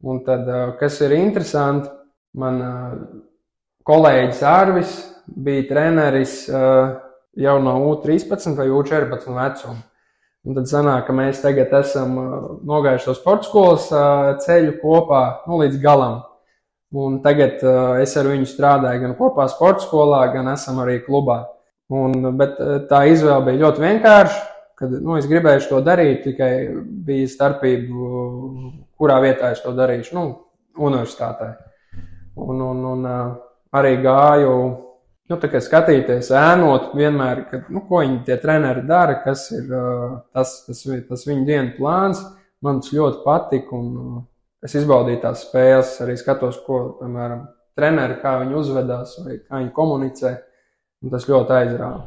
Un tad, kas ir interesanti, Man kolēģis Arvis bija treneris jau no U13 vai U14 vecuma. Un tad sanāk, ka mēs tagad esam nogājuši to sporta skolas ceļu kopā līdz galam. Un tagad es ar viņu strādāju gan kopā sporta skolā, gan esam arī klubā. Bet tā izvēle bija ļoti vienkārša, kad es gribēju to darīt, tikai bija starpība, kurā vietā es to darīšu, universitātē. Un arī gāju, tā kā skatīties, ēnot vienmēr, ko viņi tie treneri dara, kas ir tas viņu dienu plāns. Man tas ļoti patika, un es izbaudīju tās spēles, arī skatos, ko, piemēram, treneri, kā viņi uzvedās vai kā viņi komunicē, un tas ļoti aizrāva.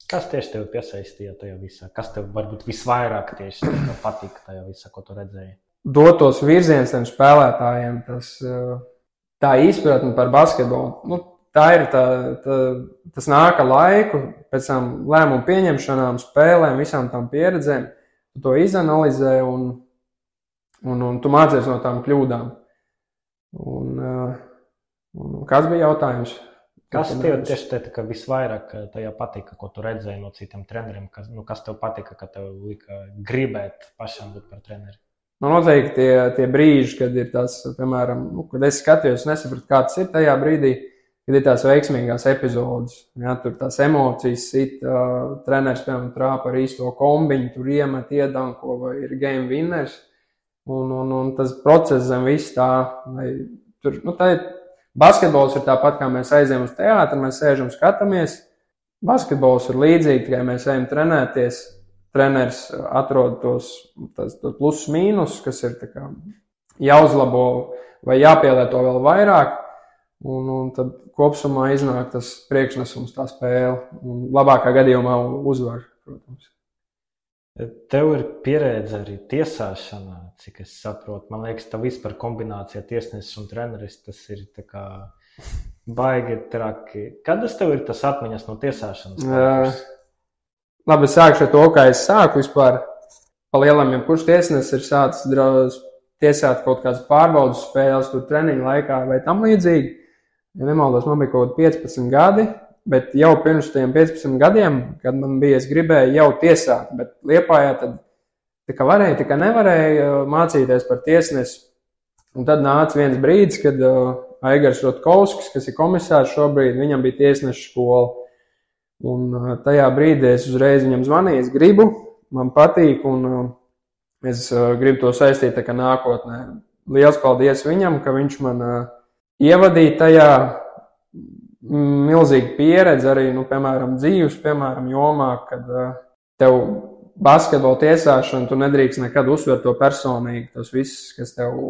Kas tieši tev piesaistīja tajā visā? Kas tev varbūt visvairāk tieši patika tajā visā, ko tu redzēji? Dotos virziens tiem spēlētājiem, tā izpratne par basketbolu, tā ir tas nāka laiku, pēc tam lēmumu pieņemšanām, spēlēm, visām tām pieredzēm, tu to izanalizē un tu mācies no tām kļūdām. Un kāds bija jautājums? Kas tev tieši visvairāk tajā patika, ko tu redzēji no citiem treneriem? Kas tev patika, ka tev lika gribēt pašam būt par treneri? Noteikti tie brīži, kad ir tās, piemēram, kad es skatījos, nesapratu, kā tas ir tajā brīdī, kad ir tās veiksmīgās epizodes. Ja, tur tās emocijas sit, treneris, piemēram, trāpa ar īsto kombiņu, tur iemet, iedanko vai ir game winners. Un tas process zem viss tā, basketbols ir tāpat, kā mēs aizējam uz teātri, mēs sēžam, skatāmies. Basketbols ir līdzīgi, tikai mēs ejam trenēties. Treneris atrod tos plusus mīnus, kas ir tā kā jāuzlabo vai jāpielieto vēl vairāk. Un tad kopsumā iznāk tas priekšnesums, tā spēle. Un labākā gadījumā uzvar, protams. Tev ir pieredze arī tiesāšanā, cik es saprotu. Man liekas, tā vispār kombinācija tiesnesis un treneris, tas ir tā kā baigi traki. Kādas tev ir tas atmiņas no tiesāšanas? Labi, es sākšu ar to, kā es sāku vispār. Pa lielam, ja kurš tiesnesis ir sācis tiesāt kaut kādas pārbaudas spēles, tur treniņu laikā vai tam līdzīgi. Ja nemaldos, man bija kaut 15 gadi, bet jau pirms tiem 15 gadiem, kad man bija, es gribēju jau tiesāt, bet Liepājā tad tā varēja, tā nevarēja mācīties par tiesnesi. Un tad nāca viens brīdis, kad Aigars Rotkovskis, kas ir komisārs šobrīd, viņam bija tiesneša skola. Un tajā brīdī es uzreiz viņam zvanīju, es gribu, man patīk, un es gribu to saistīt tā kā nākotnē. Liels paldies viņam, ka viņš man ievadīja tajā milzīgu pieredzi arī, piemēram, dzīves, piemēram, jomā, kad tev basketbola tiesāšana, tu nedrīkst nekad uzsvert to personīgi, tas viss, kas tev,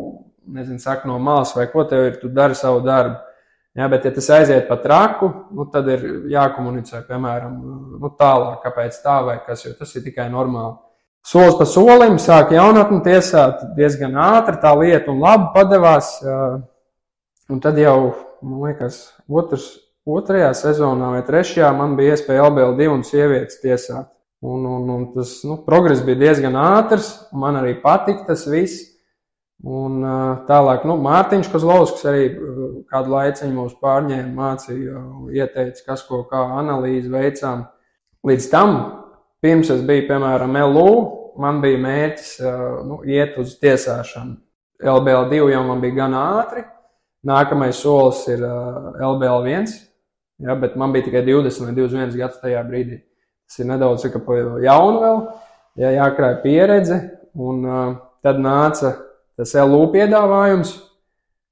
saka no malas vai ko tev ir, tu dari savu darbu. Jā, bet ja tas aiziet pa traku, tad ir jākomunicē, piemēram, tālāk, kāpēc tā vai kas, jo tas ir tikai normāli. Solis pa solim sāk jaunatni tiesāt diezgan ātri, tā lieta un labi padevās. Un tad jau, man liekas, otrajā sezonā vai trešajā man bija iespēja LBL2 un sievietes tiesāt. Un tas progress bija diezgan ātrs, un man arī patika tas viss. Un tālāk, Mārtiņš Kozlovskis arī kādu laiciņu mūs pārņēma, mācīja, ieteica, kas ko kā analīzi veicām. Līdz tam, pirms es biju, piemēram, LU, man bija mērķis iet uz tiesāšanu. LBL2 jau man bija gan ātri, nākamais solis ir LBL1, ja, bet man bija tikai 20 vai 21 gads tajā brīdī. Tas ir nedaudz pa jaunu vēl, ja jākrāj pieredze, un tad nāca tas LU piedāvājums,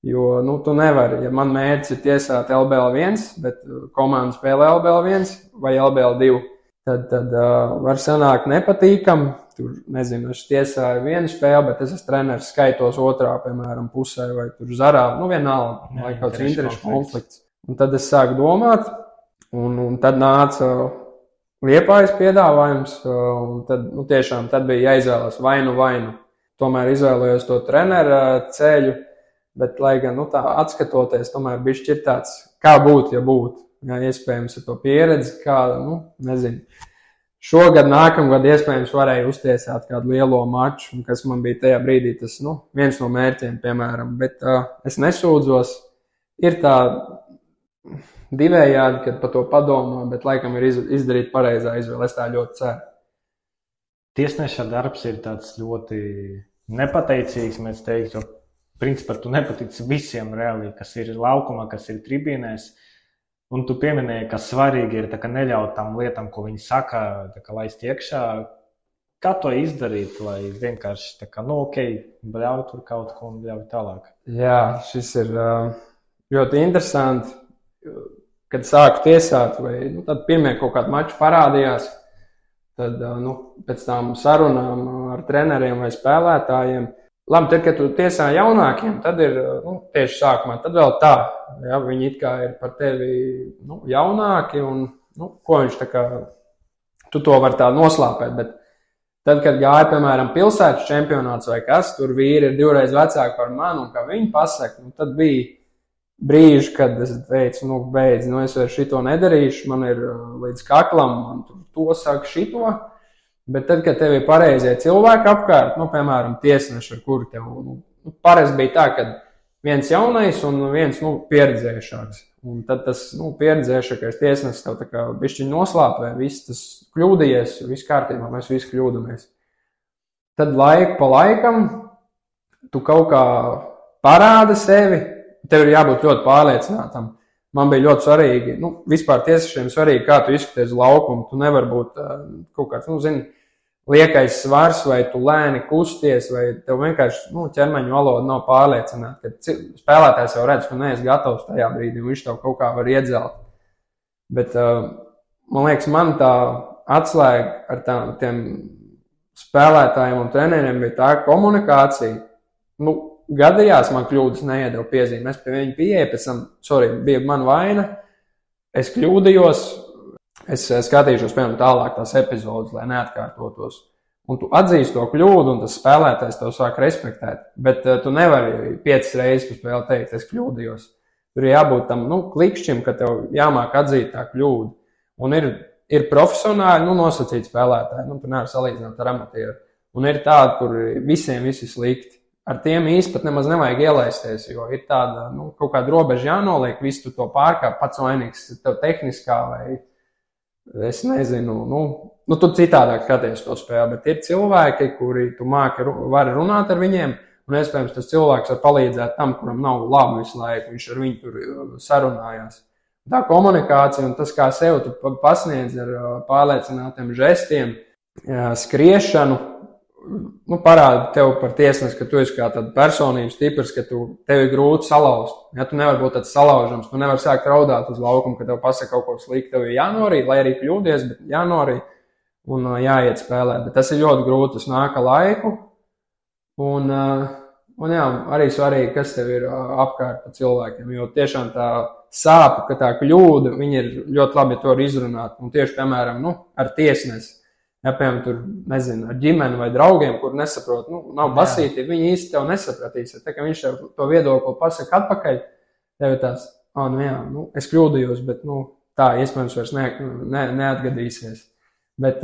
jo, tu nevari, ja man mērķis ir tiesāt LBL1, bet komanda spēlē LBL1 vai LBL2, tad var sanākt nepatīkam. Tur, es tiesāju vienu spēli, bet es esmu treneris, skaitos otrā, piemēram, pusē vai tur zarā, vienalga, vai kāds interešu konflikts. Un tad es sāku domāt, un tad nāca Liepājas piedāvājums, un tad, tiešām tad bija jāizvēlas vainu. Tomēr izvēlējos to treneru ceļu, bet, lai gan, tā atskatoties, tomēr bišķi ir tāds, kā būtu, ja būtu. Jā, iespējams ar to pieredzi, kā, šogad, nākamgad iespējams varēju uztiesāt kādu lielo maču, kas man bija tajā brīdī tas, viens no mērķiem, piemēram, bet es nesūdzos, ir tā divējādi, kad par to padomā, bet laikam ir izdarīt pareizā izvēle. Es tā ļoti ceru. Tiesneša darbs ir tāds ļoti nepateicīgs, mēs teiktu, principā tu nepatici visiem reāli, kas ir laukumā, kas ir tribīnēs. Un tu pieminēji, ka svarīgi ir tā, ka neļaut tam lietam, ko viņi saka, tā, ka laist iekšā. Kā to izdarīt, lai vienkārši tā kā, bļauj tur kaut ko un bļauj tālāk? Jā, šis ir ļoti interesanti. Kad sāku tiesāt, vai tad pirmie kaut kādi mači parādījās, tad pēc tām sarunām ar treneriem vai spēlētājiem. Labi, tad, kad tu tiesā jaunākiem, tad ir tieši sākumā, tad vēl tā. Ja, viņi it kā ir par tevi jaunāki un ko viņš tā kā, tu to var tā noslāpēt, bet tad, kad gāja, piemēram, pilsētas čempionāts vai kas, tur vīri ir 2 reizes vecāki par mani un kā viņi pasaka, tad bija brīži, kad es teicu, beidz, es vairs šito nedarīšu, man ir līdz kaklam, man to saka šito. Bet tad, kad tev ir pareizie cilvēki apkārt, piemēram, tiesneši, ar kuru tev, parasti bija tā, ka viens jaunais un viens, pieredzējušāks. Un tad tas, pieredzējušākais tiesnesis tev tā kā bišķiņ noslāpē, viss tas kļūdījies, viss kārtībā, mēs visi kļūdamies. Tad laiku pa laikam tu kaut kā parāda sevi, tev ir jābūt ļoti pārliecinātam. Man bija ļoti svarīgi, vispār tiesnešiem svarīgi, kā tu izskaties uz laukumu. Tu nevar būt kaut kāds, liekais svars, vai tu lēni kusties, vai tev vienkārši ķermeņa valoda nav pārliecināta. Kad spēlētājs jau redz, tu neesi gatavs tajā brīdī, un viņš tev kaut kā var iedzelt. Bet, man liekas, man tā atslēga ar tiem spēlētājiem un treneriem bija tā komunikācija. Gadījās man kļūdas neiedeva piezīme. Es pie viņa pieeju, pēc tam, bija man vaina. Es kļūdījos, es skatīšos, piemēram, tālāk tās epizodes, lai neatkārtotos. Un tu atzīsti to kļūdu, un tas spēlētājs tev sāk respektēt. Bet tu nevari 5 reizes pa spēli teikt, es kļūdījos. Tur ir jābūt tam, klikšķim, ka tev jāmāk atzīt tā kļūdu. Un ir profesionāli, nosacīti spēlētāji, tu nevar salīdzināt ar amatieru. Un ir tādi, kur visiem visi slikti. Ar tiem īsti pat nemaz nevajag ielaisties, jo ir tāda, kaut kāda robeža jānoliek, visu tu to pārkāp, pats vainīgs tev tehniskā vai, es nezinu, tu citādāk skaties to spēli, bet ir cilvēki, kuri tu vari runāt ar viņiem, un iespējams tas cilvēks var palīdzēt tam, kuram nav labi visu laiku, viņš ar viņu tur sarunājās. Tā komunikācija un tas, kā sev tu pasniedz ar pārliecinātiem žestiem, skriešanu, parāda tev par tiesnesi, ka tu esi kā tāda personības tiprs, ka tev ir grūti salauzt. Ja tu nevar būt tāds salaužams, tu nevar sākt raudāt uz laukumu, ka tev pasaka kaut ko slikti, tev ir jānorīt, lai arī kļūdies, bet jānorīt un jāiet spēlēt. Bet tas ir ļoti grūti, tas nāk ar laiku. Un jā, arī svarīgi, kas tev ir apkārt par cilvēkiem, jo tiešām tā sāpa, ka tā kļūda, viņi ir ļoti labi to var izrunāt. Un tieši, piemēram, ar tiesnesi. Ja, piemēram, tur, nezinu, ar ģimeni vai draugiem, kur nesaprot, nav basīti, viņi īsti tev nesapratīs. Tā kā viņš tev to viedokli pasaka atpakaļ, tev ir tāds, es kļūdījos, bet, tā, iespējams, vairs neatgadīsies. Bet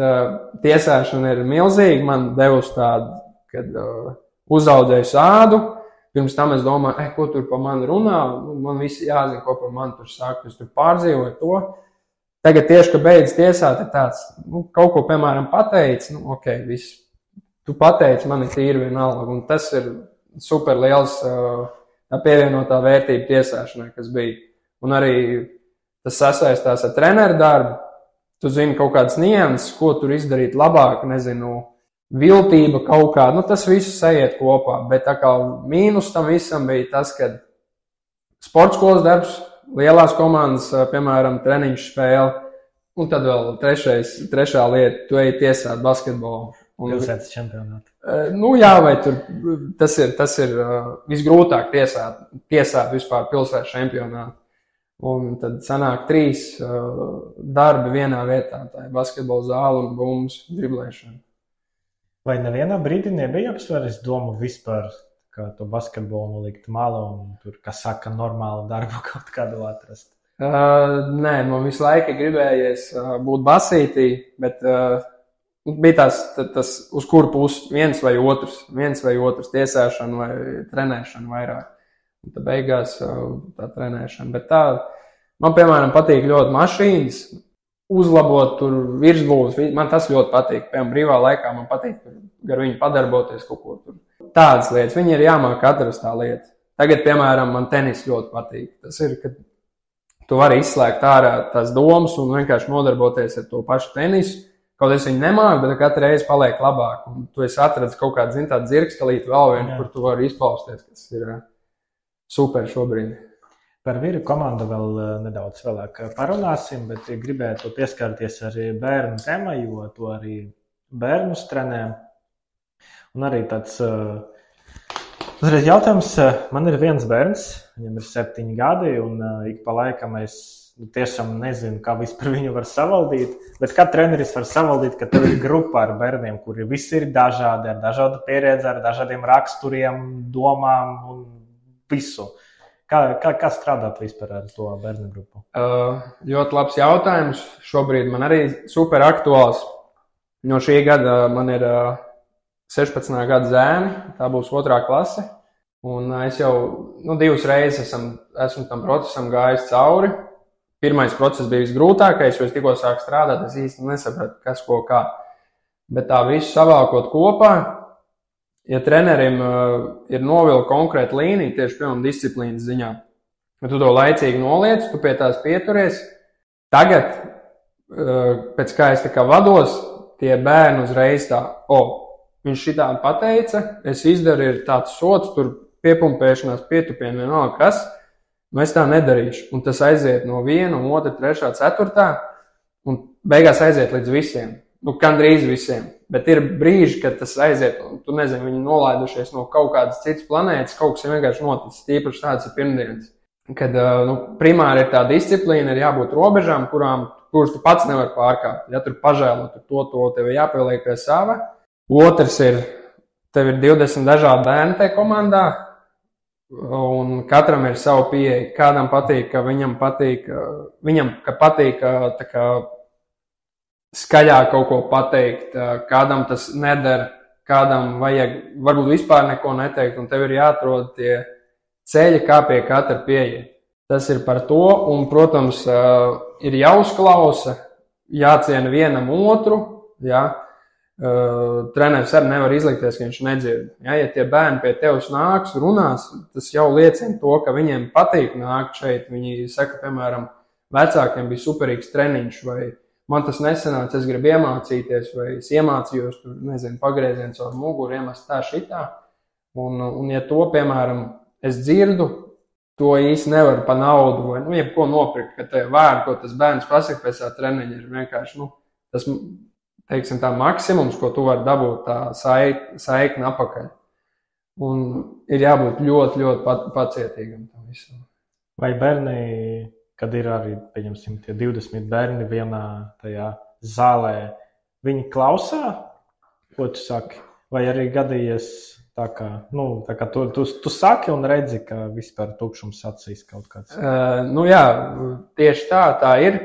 tiesāšana ir milzīga, man devusi tādu, kad uzaudzēju sādu, pirms tam es domāju, ko tur pa mani runā, man visi jāzina, ko par mani tur saka, es tur pārdzīvoju to. Tagad tieši, ka beidz tiesāt, ir tāds, kaut ko, piemēram, pateici, viss, tu pateici, man ir tīri vienalga, un tas ir super liels pievienotā vērtība tiesāšanai, kas bija. Un arī tas sasaistās ar treneru darbu, tu zini kaut kādas nianses, ko tur izdarīt labāk, nezinu, viltība kaut kāda, tas visu sajiet kopā, bet tā kā mīnus tam visam bija tas, ka sportskolas darbs, lielās komandas, piemēram, treniņš spēle, un tad vēl trešā lieta, tu ej tiesāt basketbolu. Pilsētas čempionātu. Jā, vai tur, tas ir visgrūtāk tiesāt vispār pilsētas čempionātu. Un tad sanāk 3 darbi vienā vietā, tā ir basketbola zāle un bumbas driblēšana. Vai nevienā brīdī nebija apsvēris domu vispār, kā to basketbolu nolikt malā un tur, kas saka, normālu darbu kaut kādu atrast? Nē, man visu laiku gribējies būt basītī, bet bija tas uz kuru pusi viens vai otrs tiesāšana vai trenēšana vairāk. un tad beigās tā trenēšana. Bet tā, man, piemēram, patīk ļoti mašīnas, uzlabot tur virsbūves. Man tas ļoti patīk. Piemēram, brīvā laikā man patīk gar viņu padarboties kaut ko tur. Tādas lietas. Viņi ir jāmāk atrast tā lieta. Tagad, piemēram, man tenis ļoti patīk. Tas ir, ka tu vari izslēgt ārā tās domas un vienkārši nodarboties ar to pašu tenisu. Kaut es viņu nemāku, bet katru reizi paliek labāk. Un tu esi atradis kaut kādu, tādu dzirkstelīti vēl vienu, kur tu vari izpausties, kas ir super šobrīd. Par vīru komandu vēl nedaudz vēlāk parunāsim, bet gribētu pieskarties arī bērnu tēmai, jo to arī bērnus trenē. Un arī tāds jautājums, man ir viens bērns, viņam ir 7 gadi, un ik pa laikam es tiešām nezinu, kā vispār viņu var savaldīt, bet kā treneris var savaldīt, ka tev ir grupa ar bērniem, kuri visi ir dažādi, ar dažādu pieredzi, ar dažādiem raksturiem, domām un visu. Kā strādāt vispār ar to bērnu grupu? Ļoti labs jautājums. Šobrīd man arī super aktuāls. No šī gada man ir 16. gada zēni, tā būs 2. klase. Un es jau 2 reizes esmu tam procesam gājis cauri. Pirmais process bija visgrūtākais, jo es tikko sāku strādāt, es īsti nesapratu, kas ko kā. Bet tā visu savākot kopā, ja trenerim ir novilka konkrēta līnija, tieši piemēram disciplīnas ziņā, ja tu to laicīgi noliec, tu pie tās pieturies, tagad, pēc kā es tā kā vados, tie bērni uzreiz tā, viņš šitādi pateica, es izdaru, ir tāds sots, tur piepumpēšanās, pietupieni, vienalga kas, es tā nedarīšu. Un tas aiziet no 1, 2, 3, 4, un beigās aiziet līdz visiem. Gandrīz visiem. Bet ir brīži, kad tas aiziet, un tu nezini, viņi nolaidušies no kaut kādas citas planētas, kaut kas ir vienkārši noticis, tīpaši tāds ir pirmdienas. Kad primāri ir tā disciplīna, ir jābūt robežām, kuras tu pats nevar pārkāpt. Ja tur pažēlot to tev jāpieliek pie sava. Otrs ir, tev ir 20 dažādi bērni tajā komandā, un katram ir savu pieeja. Kādam patīk, ka viņam patīk tā kā skaļāk kaut ko pateikt, kādam tas neder, kādam vajag varbūt vispār neko neteikt, un tev ir jāatrod tie ceļi, kā pie katra pieeja. Tas ir par to, un, protams, ir jāuzklausa, jāciena vienam otru, ja. Treneris arī nevar izlikties, ka viņš nedzird. Ja tie bērni pie tevis nāks, runās, tas jau liecina to, ka viņiem patīk nākt šeit. Viņi saka, piemēram, vecākiem bija superīgs treniņš, vai man tas nesanāca, es gribu iemācīties, vai es iemācījos, tur, nezinu, pagrieziens ar muguru, iemest tā šitā. Un ja to, piemēram, es dzirdu, to īsti nevar pa naudu, vai, jebko nopirkt, ka te vērdi, ko tas bērns pasaka pēc tā treniņa, ir vienkārši, tas, teiksim, tā maksimums, ko tu vari dabūt, tā saikne apakaļ. Un ir jābūt ļoti, ļoti pacietīgam tam visam. Vai bērni, kad ir arī, pieņemsim, tie 20 bērni vienā tajā zālē, viņi klausā, ko tu saki? Vai arī gadījies tā kā tu saki un redzi, ka vispār tukšums acīs kaut kāds? Jā, tieši tā ir.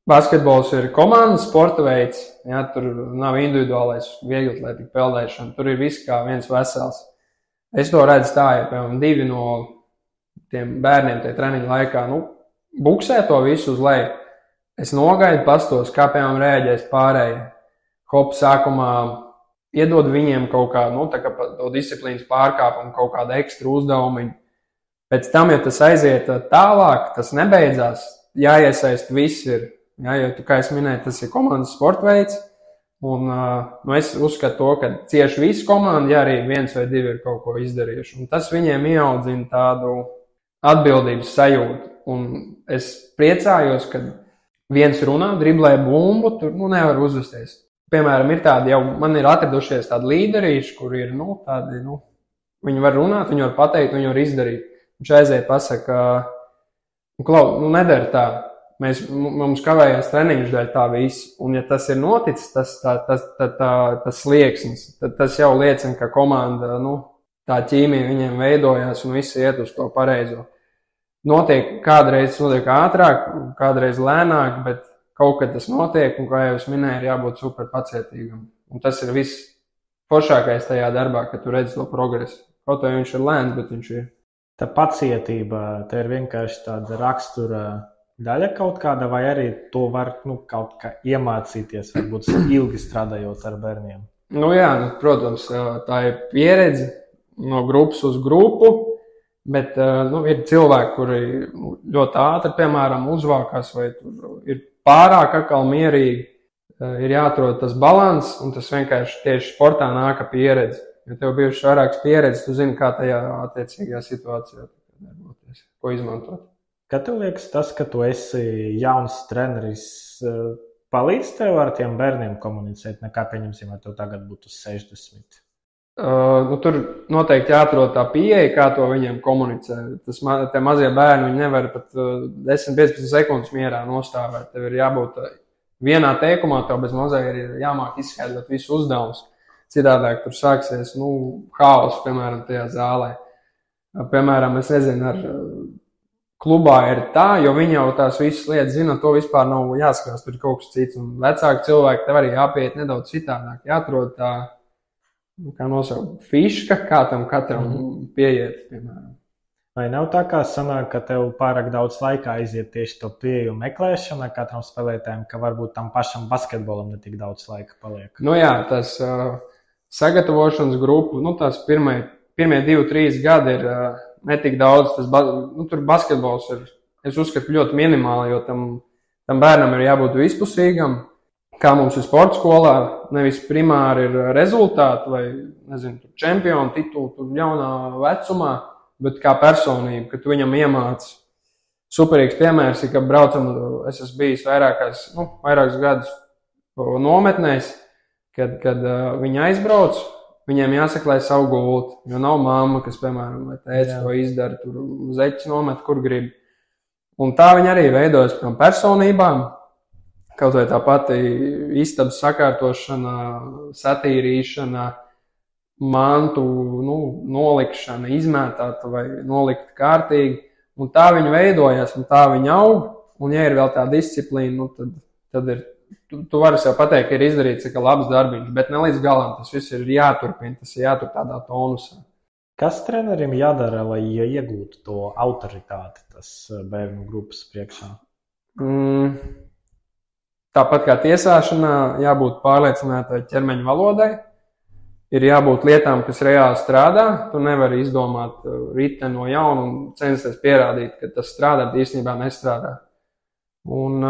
Basketbols ir komandas sporta veids, ja, tur nav individuālais vieglatlētika peldēšana, tur ir viss kā viens vesels. Es to redzu tā, ja, piemēram, 2 no tiem bērniem tie treniņu laikā, buksē to visu uz leju. Es nogaidu, pastos, kā, piemēram, rēģēs pārējie. Hop, sākumā iedod viņiem kaut kā, tā kā to disciplīnas pārkāpumu, kaut kādu ekstra uzdevumu. Pēc tam, ja tas aiziet tālāk, tas nebeidzās, jāiesaist viss ir. Ja, jo, kā es minēju, tas ir komandas sporta veids, un es uzskatu to, ka cieši visa komanda, ja arī 1 vai 2 ir kaut ko izdarījuši. Un tas viņiem ieaudzina tādu atbildības sajūtu. Un es priecājos, ka viens runā, driblē bumbu, tur nevar uzvesties. Piemēram, ir tādi jau, man ir atradušies tādi līderīši, kur ir, tādi, viņi var runāt, viņi var pateikt, viņi var izdarīt. Viņš aiziet pasaka, nedara tā. Mums kavējās treniņš dēļ tā visu, un ja tas ir noticis, tas slieksnis, tad tas jau liecina, ka komanda, tā ķīmija viņiem veidojās un visi iet uz to pareizo. Kādreiz notiek ātrāk, kādreiz lēnāk, bet kaut kad tas notiek, un kā jau es minēju, ir jābūt super pacietīgam. Un tas ir viss foršākais tajā darbā, ka tu redzi to progresu. Kaut vai viņš ir lēns, bet viņš ir. Tā pacietība, tā ir vienkārši tāda rakstura daļa kaut kāda, vai arī to var kaut kā iemācīties, varbūt ilgi strādājot ar bērniem? Jā, protams, tā ir pieredze no grupas uz grupu, bet ir cilvēki, kuri ļoti ātri, piemēram, uzvākās vai ir pārāk atkal mierīgi. Ir jāatrod tas balans, un tas vienkārši tieši sportā nāk ar pieredzi. Ja tev bijuši vairākas pieredzes, tu zini, kā tajā attiecīgajā situācijā darboties, ko izmantot. Kā tev liekas tas, ka tu esi jauns treneris, palīdz tev ar tiem bērniem komunicēt, nekā pieņemsim, vai tev tagad būtu 60? Tur noteikti jāatrod tā pieeja, kā to viņiem komunicē. Tie mazie bērni, viņi nevar pat 10-15 sekundes mierā nostāvēt. Tev ir jābūt vienā teikumā, tev bez mazai ir jāmāk izskaidrot visu uzdevumus. Citādāk tur sāksies, haoss, piemēram, tajā zālē. Piemēram, es nezinu, ar klubā ir tā, jo viņi jau tās visas lietas zina, to vispār nav jāskatās, tur ir kaut kas cits. Un vecāki cilvēki tev arī jāpiet nedaudz citādāk, jāatrod tā, kā nosaukt, fiška, kā tam katram pieiet, piemēram. Vai nav tā kā sanāk, ka tev pārāk daudz laika aiziet tieši to pieeju meklēšanai katram spēlētājiem, ka varbūt tam pašam basketbolam ne tik daudz laika paliek? Jā, tas sagatavošanas grupu, tās pirmie 2-3 gadi ir netik daudz. Tur basketbols ir, es uzskatu, ļoti minimāli, jo tam bērnam ir jābūt vispusīgam, kā mums ir sporta skolā, nevis primāri ir rezultāti vai, nezinu, čempionu titulu tur jaunā vecumā, bet kā personība, ka tu viņam iemāci. Superīgs piemērs ir, ka braucam, es esmu bijis vairākus gadus nometnēs, kad viņi aizbrauc, viņiem jāsaklē savu gultu, jo nav mamma, kas, piemēram, vai tētis to izdara, tur zeķis nomet, kur grib. Un tā viņi arī veidojas tam personībām, kaut vai tā pati istabas sakārtošana, satīrīšana, mantu nolikšana, izmētāta vai nolikt kārtīgi. Un tā viņi veidojas, un tā viņi aug, un ja ir vēl tā disciplīna, tad ir, tu vari sev pateikt, ka ir izdarīts labs darbiņš, bet ne līdz galam, tas viss ir jāturpina, tas ir jātur tādā tonusā. Kas trenerim jādara, lai iegūtu to autoritāti, tas bērnu grupas priekšā? Tāpat kā tiesāšanā, jābūt pārliecinātai ķermeņa valodai, ir jābūt lietām, kas reāli strādā. Tu nevari izdomāt riteni no jauna un censties pierādīt, ka tas strādā, bet īstenībā nestrādā. Un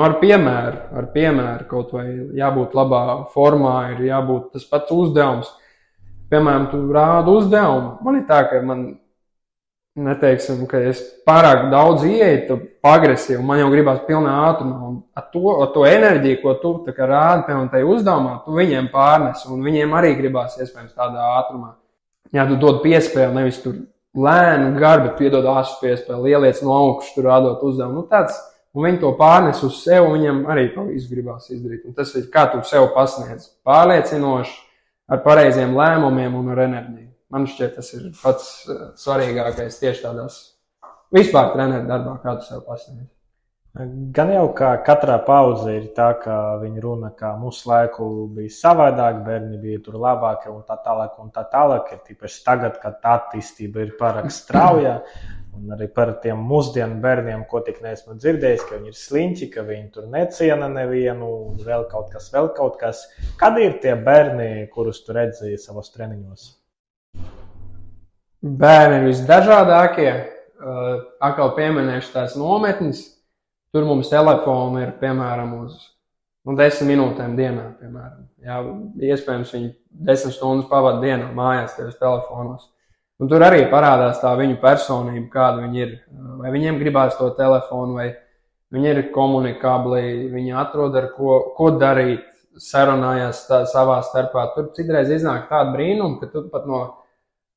ar piemēru kaut vai jābūt labā formā, ir jābūt tas pats uzdevums. Piemēram, tu rādi uzdevumu. Man ir tā, ka neteiksim, ka es pārāk daudz ieeju agresīvi, man jau gribās pilnā ātrumā. Un ar to enerģiju, ko tu rādi, piemēram, tajā uzdevumā, tu viņiem pārnes, un viņiem arī gribās iespējams tādā ātrumā. Jā, tu dod piespēli, nevis tur lēnu, garu, bet tu iedod āsu piespēli, lieliec no augšas, tur rādot uzdevumu. Un viņi to pārnes uz sevi, un viņiem arī to visu gribās izdarīt. Un tas ir, kā tu sev pasniedz, pārliecinoši, ar pareiziem lēmumiem un ar enerģiju. Man šķiet, tas ir pats svarīgākais tieši tādās vispār treneru darbā, kā tu sev pasniedz. Gan jau kā katrā paudze ir tā, ka viņi runa, ka mūsu laiku bija savādāk, bērni bija tur labāki un tā tālāk, ir tīpaši tagad, kad tā attīstība ir pārāk strauja, un arī par tiem mūsdienu bērniem, ko tik neesmu dzirdējis, ka viņi ir sliņķi, ka viņi tur neciena nevienu, vēl kaut kas. Kad ir tie bērni, kurus tu redzēji savos treniņos? Bērni ir visdažādākie. Atkal pieminēšu tās nometnes. Tur mums telefoni ir, piemēram, uz 10 minūtēm dienā, piemēram. Jā, iespējams, viņi 10 stundas pavada dienā mājās tevis telefonos. Un tur arī parādās tā viņu personība, kāda viņi ir. Vai viņiem gribās to telefonu, vai viņi ir komunikabli, viņi atrod ar ko darīt, sarunājās savā starpā. Tur citreiz iznāk tāda brīnuma, ka tu pat no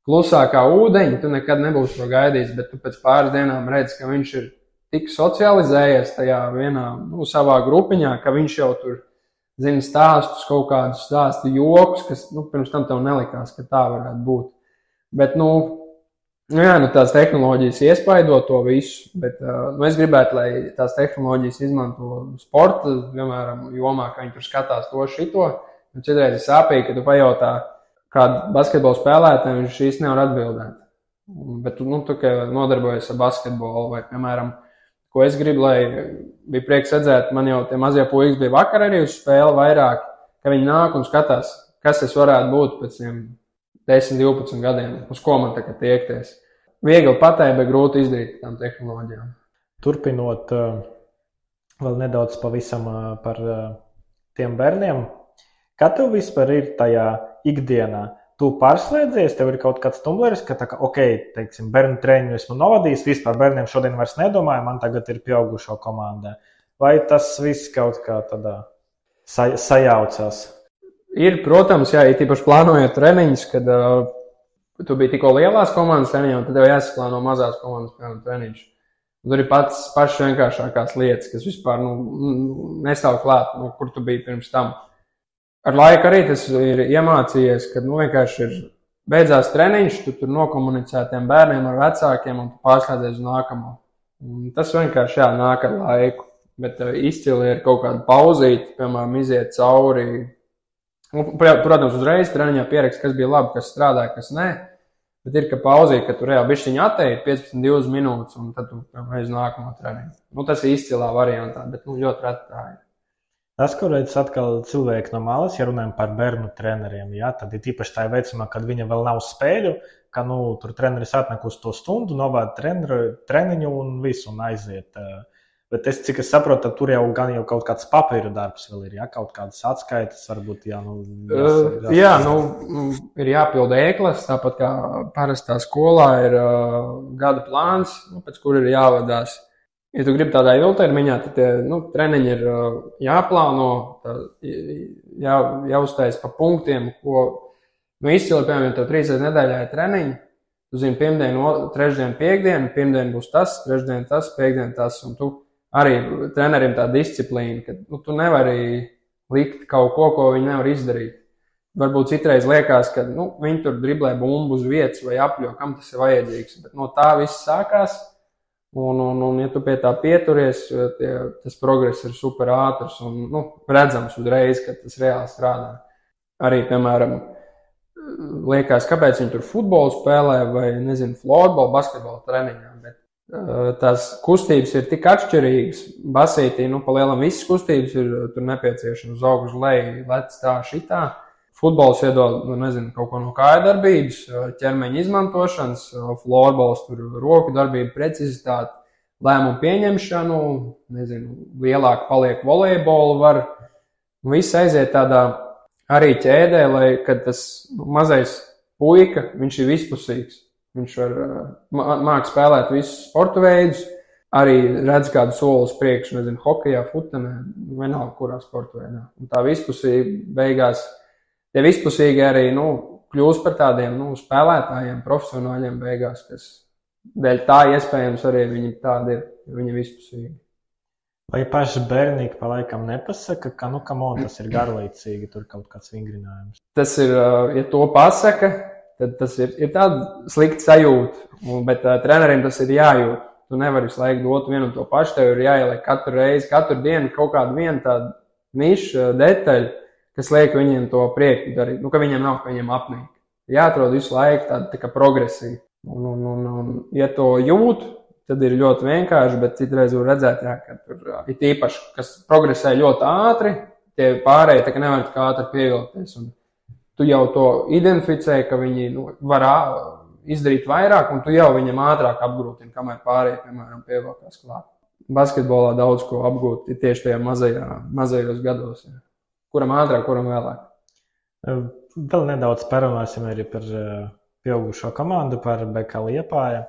klusākā ūdeņa, tu nekad nebūsi to gaidījis, bet tu pēc pāris dienām redzi, ka viņš ir tik socializējies tajā vienā, savā grupiņā, ka viņš jau tur zina stāstus, kaut kādus stāstu jokus, kas, pirms tam tev nelikās, ka tā varētu būt. Bet, tās tehnoloģijas iespaido to visu, bet es gribētu, lai tās tehnoloģijas izmanto sporta, piemēram, jomā, ka viņi tur skatās to šito, un citreiz ir sāpīgi, ka tu pajautā kādu basketbolu spēlētāju, viņš šīs nevar atbildēt. Bet tu kā nodarbojies ar basketbolu vai, piemēram, ko es gribu, lai bija prieks redzēt, man jau tie mazie puikas bija vakar arī uz spēli vairāk, ka viņi nāk un skatās, kas es varētu būt pēc 10, 12 gadiem, uz ko man tagad tiekties. Viegli pateikt, bet grūti izdarīt tām tehnoloģijām. Turpinot vēl nedaudz pavisam par tiem bērniem, kā tev vispār ir tajā ikdienā? Tu pārslēdzies, tev ir kaut kāds tumbleris, ka teiksim, bērnu treniņu esmu novadījis, vispār bērniem šodien vairs nedomāju, man tagad ir pieaugušo komanda. Vai tas viss kaut kā tādā sajaucās? Ir, protams, jā, ir tīpaši plānojot treniņus, kad tu biji tikko lielās komandas treniņā, un tad tev jāsaplāno mazās komandas treniņš. Tur ir pašas vienkāršākās lietas, kas vispār nestāv klāt, kur tu biji pirms tam. Ar laiku arī tas ir iemācījies, kad vienkārši ir beidzās treniņš, tu tur nokomunicē tiem bērniem ar vecākiem un tu pārslēdzies uz nākamo. Un tas vienkārši nāk ar laiku, bet izcili ir kaut kāda pauzīte, piemēram, iziet cauri. Protams, uzreiz treniņā pierakst, kas bija labi, kas strādāja, kas nē. Bet ir, ka pauzīt, ka tu reāli bišķiņu atteikt 15-20 minūtes, un tad tu aiz nākamo treniņu. Tas ir izcilā variantā, bet ļoti reti tā ir. Tas, kur redz atkal cilvēki no malas, ja runājam par bērnu treneriem, tad ir tīpaši tā vecumā, kad viņa vēl nav spēļu, ka tur treneris atnāk uz to stundu, novāda treniņu un visu un aiziet. Bet cik es saprotu, tur jau gan jau kaut kāds papīra darbs vēl ir, kaut kādas atskaites, varbūt, ir jāpilda ēklas, tāpat kā parastā skolā ir gada plāns, pēc kura ir jāvadās. Ja tu gribi tādā ilgtermiņā, tad treniņi ir jāplāno, jāuztais pa punktiem, ko izcili, piemēram, ja tev 3 reizes nedēļā ir treniņi, tu zini, pirmdienu, trešdienu, piekdienu, pirmdienu būs tas, trešdienu tas, piekdienu tas, un tu arī treneriem tā disciplīna, ka tu nevari likt kaut ko viņi nevar izdarīt. Varbūt citreiz liekas, ka viņi tur driblē bumbu uz vietas vai apļo, kam tas ir vajadzīgs, bet no tā viss sākās. Un ja tu pie tā pieturies, tas progress ir super ātrs un redzams uzreiz, ka tas reāli strādā. Arī, piemēram, liekas, kāpēc viņi tur futbolu spēlē vai, nezinu, florbola, basketbola treniņā, bet tās kustības ir tik atšķirīgas. Basītī, pa lielam visas kustības ir tur nepieciešams uz augšu leju, lec tā, šitā. Futbols iedod, kaut ko no kājadarbības, ķermeņa izmantošanas, florbols, tur roku darbība, precizitāte, lēmumu pieņemšanu, lielāk paliek volejbolu var. Viss aiziet tādā arī ķēdē, lai, kad tas mazais puika, viņš ir vispusīgs. Viņš māk spēlēt visus sporta veidus, arī redz kādu soli uz priekšu, hokejā, futenē, vienalga kurā sporta veidā. Un tā vispusīga beigās. Tie vispusīgi arī kļūst par tādiem spēlētājiem, profesionāļiem beigās, kas dēļ tā iespējams arī viņi tādi ir, jo viņi vispusīgi. Vai paši bērnīgi pa laikam nepasaka, ka tas ir garlaicīgi, tur kaut kāds vingrinājums? Tas ir, ja to pasaka, tad tas ir tāda slikta sajūta, bet treneriem tas ir jājūt. Tu nevari visu laiku dot vienu un to pašu, tev ir jāieliek katru reizi, katru dienu kaut kādu vienu tādu nišu detaļu, kas liek viņiem to prieku darīt, ka viņiem nav, ka viņiem apnīk. Jāatrod visu laiku tāda tā kā progresija. Un, ja to jūt, tad ir ļoti vienkārši, bet citreiz var redzēt, ka tur ir īpaši, kas progresē ļoti ātri, tie pārējie tā kā nevar tik ātri pievilkties. Un tu jau to identificē, ka viņi var izdarīt vairāk, un tu jau viņam ātrāk apgrūtini, kamēr pārējie, piemēram, pievilkās klāt. Basketbolā daudz ko apgūt ir tieši tajā mazajos gados. Ja. Kuram ātrāk, kuram vēlāk. Vēl nedaudz parunāsim arī par pieaugušo komandu, par BK Liepāja.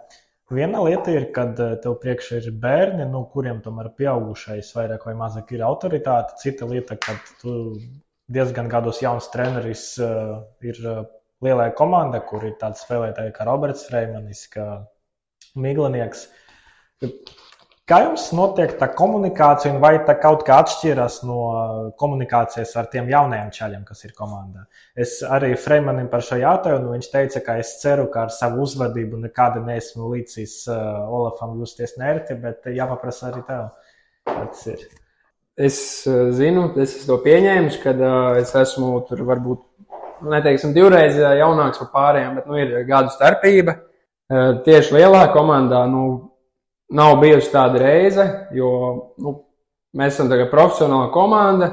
Viena lieta ir, kad tev priekšā ir bērni, kuriem tomēr pieaugušais vairāk vai mazāk ir autoritāte. Cita lieta, kad tu diezgan gados jauns treneris ir lielā komanda, kur ir tāds spēlētāji kā Roberts Freimanis, kā Miglanieks. Kā jums notiek tā komunikācija un vai tā kaut kā atšķiras no komunikācijas ar tiem jaunajiem čaļiem, kas ir komandā? Es arī Freimanim par šo jautāju, un viņš teica, ka es ceru, ka ar savu uzvedību nekāda neesmu līdzis Olafam justies nerti, bet jāpaprasa arī tev. Tas ir. Es zinu, es to pieņēmu, kad es esmu tur varbūt, neteiksim, 2 reizes jaunāks par pārējiem, bet ir gadu starpība. Tieši lielā komandā, nav bijusi tāda reize, jo, mēs esam tagad profesionāla komanda,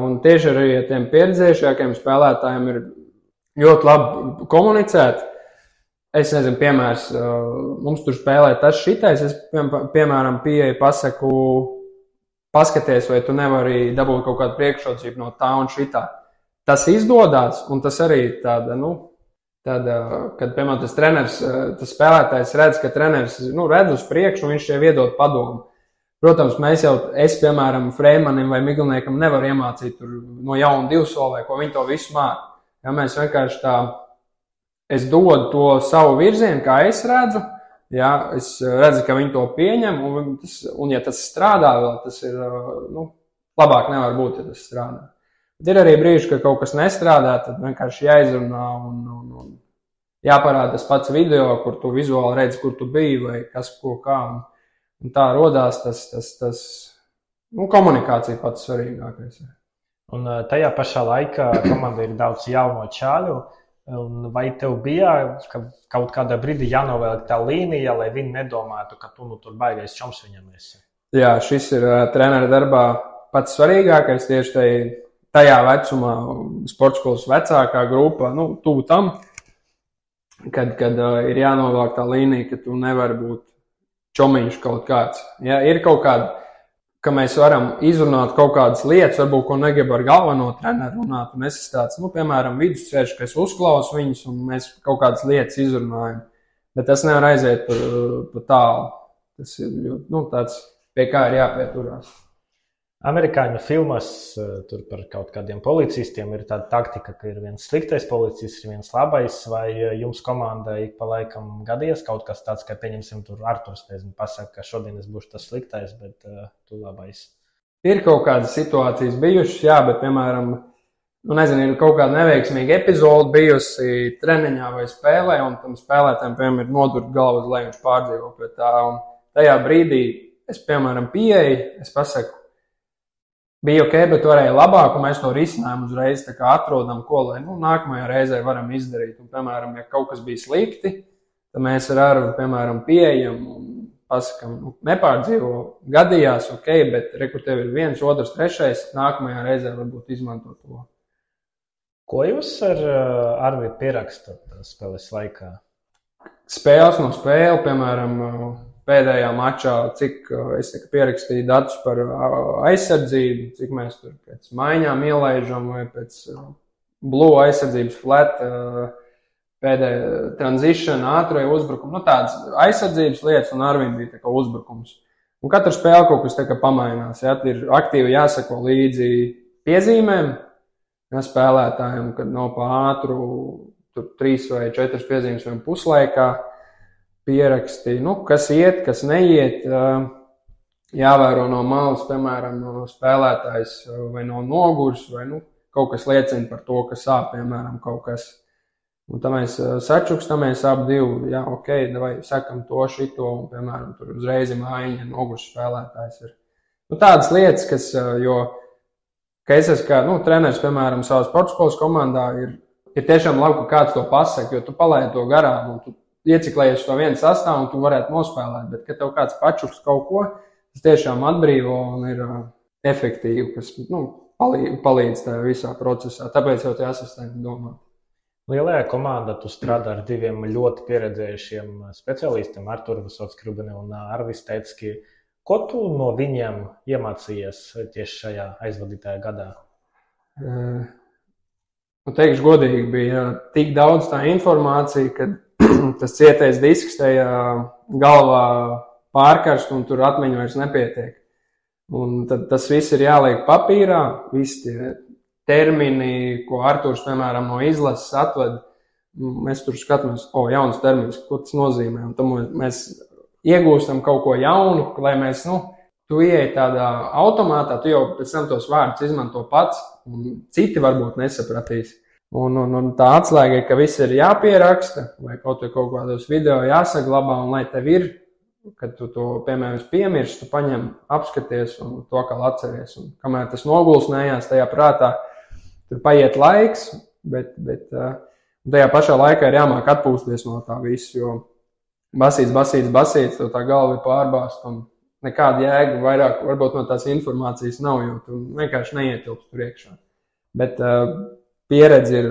un tieši arī ar tiem pieredzējušākiem spēlētājiem ir ļoti labi komunicēt. Es nezinu, piemērs, mums tur spēlē tas šitais, es, piemēram, pieeju pasaku, paskaties, vai tu nevari dabūt kaut kādu priekšrocību no tā un šitā. Tas izdodās, un tas arī tāda, kad, piemēram, tas treneris, tas spēlētājs redz, ka treneris, redz uz priekšu, un viņš jau iedod padomu. Protams, es, piemēram, Freimanim vai Miglniekam nevaru iemācīt tur no jauna divsoli, vai ko viņi to visu māca. Ja mēs vienkārši es dodu to savu virzienu, kā es redzu, ja, es redzu, ka viņi to pieņem, un ja tas strādā vēl, tas ir, labāk nevar būt, ja tas strādā. Bet ir arī brīži, ka kaut kas nestrādā, tad vienkārši jāizrunā un jāparāda tas pats video, kur tu vizuāli redzi, kur tu biji, vai kas, ko, kā. Un tā rodās tas komunikācija pats svarīgākais. Un tajā pašā laikā komanda ir daudz jauno čāļu. Vai tev bija kaut kādā brīdī jānovelk tā līnija, lai viņi nedomātu, ka tu tur baigais čoms viņam esi? Jā, šis ir trenera darbā pats svarīgākais tieši tajā vecumā, sportskolas vecākā grupa, tuvu tam, kad ir jānovelk tā līnija, ka tu nevari būt čomiņš kaut kāds. Ja, ir kaut kāda, ka mēs varam izrunāt kaut kādas lietas, varbūt, ko negribu ar galveno treneru runāt, un es esmu tāds, piemēram, vidusceļš, ka es uzklausu viņus, un mēs kaut kādas lietas izrunājam. Bet tas nevar aiziet pa tālu. Tas ir tāds, pie kā ir jāpieturās. Amerikāņu filmas tur par kaut kādiem policistiem ir tāda taktika, ka ir viens sliktais policists, ir viens labais, vai jums komandai ik pa laikam gadījies kaut kas tāds, ka pieņemsim tur Arturs, pasaka, ka šodien es būšu tas sliktais, bet tu labais. Ir kaut kādas situācijas bijušas, jā, bet, piemēram, ir kaut kāda neveiksmīga epizode bijusi treniņā vai spēlē, un tam spēlētājiem, piemēram, ir nodurt galvu uz leju, viņš pārdzīvo pie tā, un tajā brīdī es, piemēram, pieeju, es pasaku, bija ok, bet varēja labāk, un mēs to risinājām uzreiz, tā kā atrodam, ko, lai nākamajā reizē varam izdarīt. Un, piemēram, ja kaut kas bija slikti, tad mēs ar Arvu, piemēram, pieejam un pasakam, nepārdzīvo, gadījās, ok, bet rekur tev ir 1, 2, 3, nākamajā reizē varbūt izmanto to. Ko jūs ar Arvi pierakstat spēles laikā? Spēles no spēle, piemēram, pēdējā mačā, cik es pierakstīju datus par aizsardzību, cik mēs tur pēc maiņām ielaižam vai pēc blue aizsardzības flat, pēdējā transition, ātrai uzbrukumu, tādas aizsardzības lietas, un Arvim bija tā kā uzbrukums. Un katra spēle kaut kas tā kā pamainās, ja, ir aktīvi jāsako līdzi piezīmēm, ja, spēlētājiem, kad nav pa ātru, tur 3 vai 4 piezīmes vai puslaikā, pieraksti, kas iet, kas neiet, jāvēro no malas, piemēram, no spēlētājs vai no nogurs, vai kaut kas liecina par to, ka sāp, piemēram, kaut kas. Un tā mēs sačukstamies ap divu, jā, ok, vai sakam to, šito, un, piemēram, tur uzreiz mājiņa nogurs spēlētājs ir. Tādas lietas, kas, ka es esmu kā, treneris, piemēram, savas sportskolas komandā, ir tiešām labi, ka kāds to pasaka, jo tu palaidi to garām, un tu ieciklējies to vienu sastāvu, un tu varētu nospēlēt, bet, kad tev kāds pačuks kaut ko, tas tiešām atbrīvo un ir efektīvi, kas palīdz tajā visā procesā. Tāpēc jau tie asistenti domā. Lielajā komandā tu strādā ar 2 ļoti pieredzējušiem speciālistiem, Arturu Visocki-Rubini un Arvis Tecki. Ko tu no viņiem iemācījies tieši šajā aizvadītajā gadā? Teikšu godīgi, bija tik daudz tā informācija, ka tas cietais disks tajā galvā pārkarst, un tur atmiņu vairs nepietiek. Un tad tas viss ir jāliek papīrā, visi tie termini, ko Arturs, piemēram, no izlases atved, mēs tur skatāmies, jauns termins, ko tas nozīmē. Un tam mēs iegūstam kaut ko jaunu, lai mēs, tu ieej tādā automātā, tu jau pēc tam tos vārdus izmanto pats, un citi varbūt nesapratīs. Un tā atslēga ir, ka viss ir jāpieraksta, vai kaut kādos video jāsaglabā, un lai tev ir, kad tu to, piemēram, piemirsti, tu paņem, apskaties un to kā atceries. Un kamēr tas nogulsnējās tajā prātā, tur paiet laiks, bet Tajā pašā laikā ir jāmāk atpūsties no tā visu, jo basīts, to tā galva ir pārbāzt un nekāda jēga vairāk varbūt no tās informācijas nav, jo tu vienkārši neietilpst tur iekšā. Bet pieredze ir,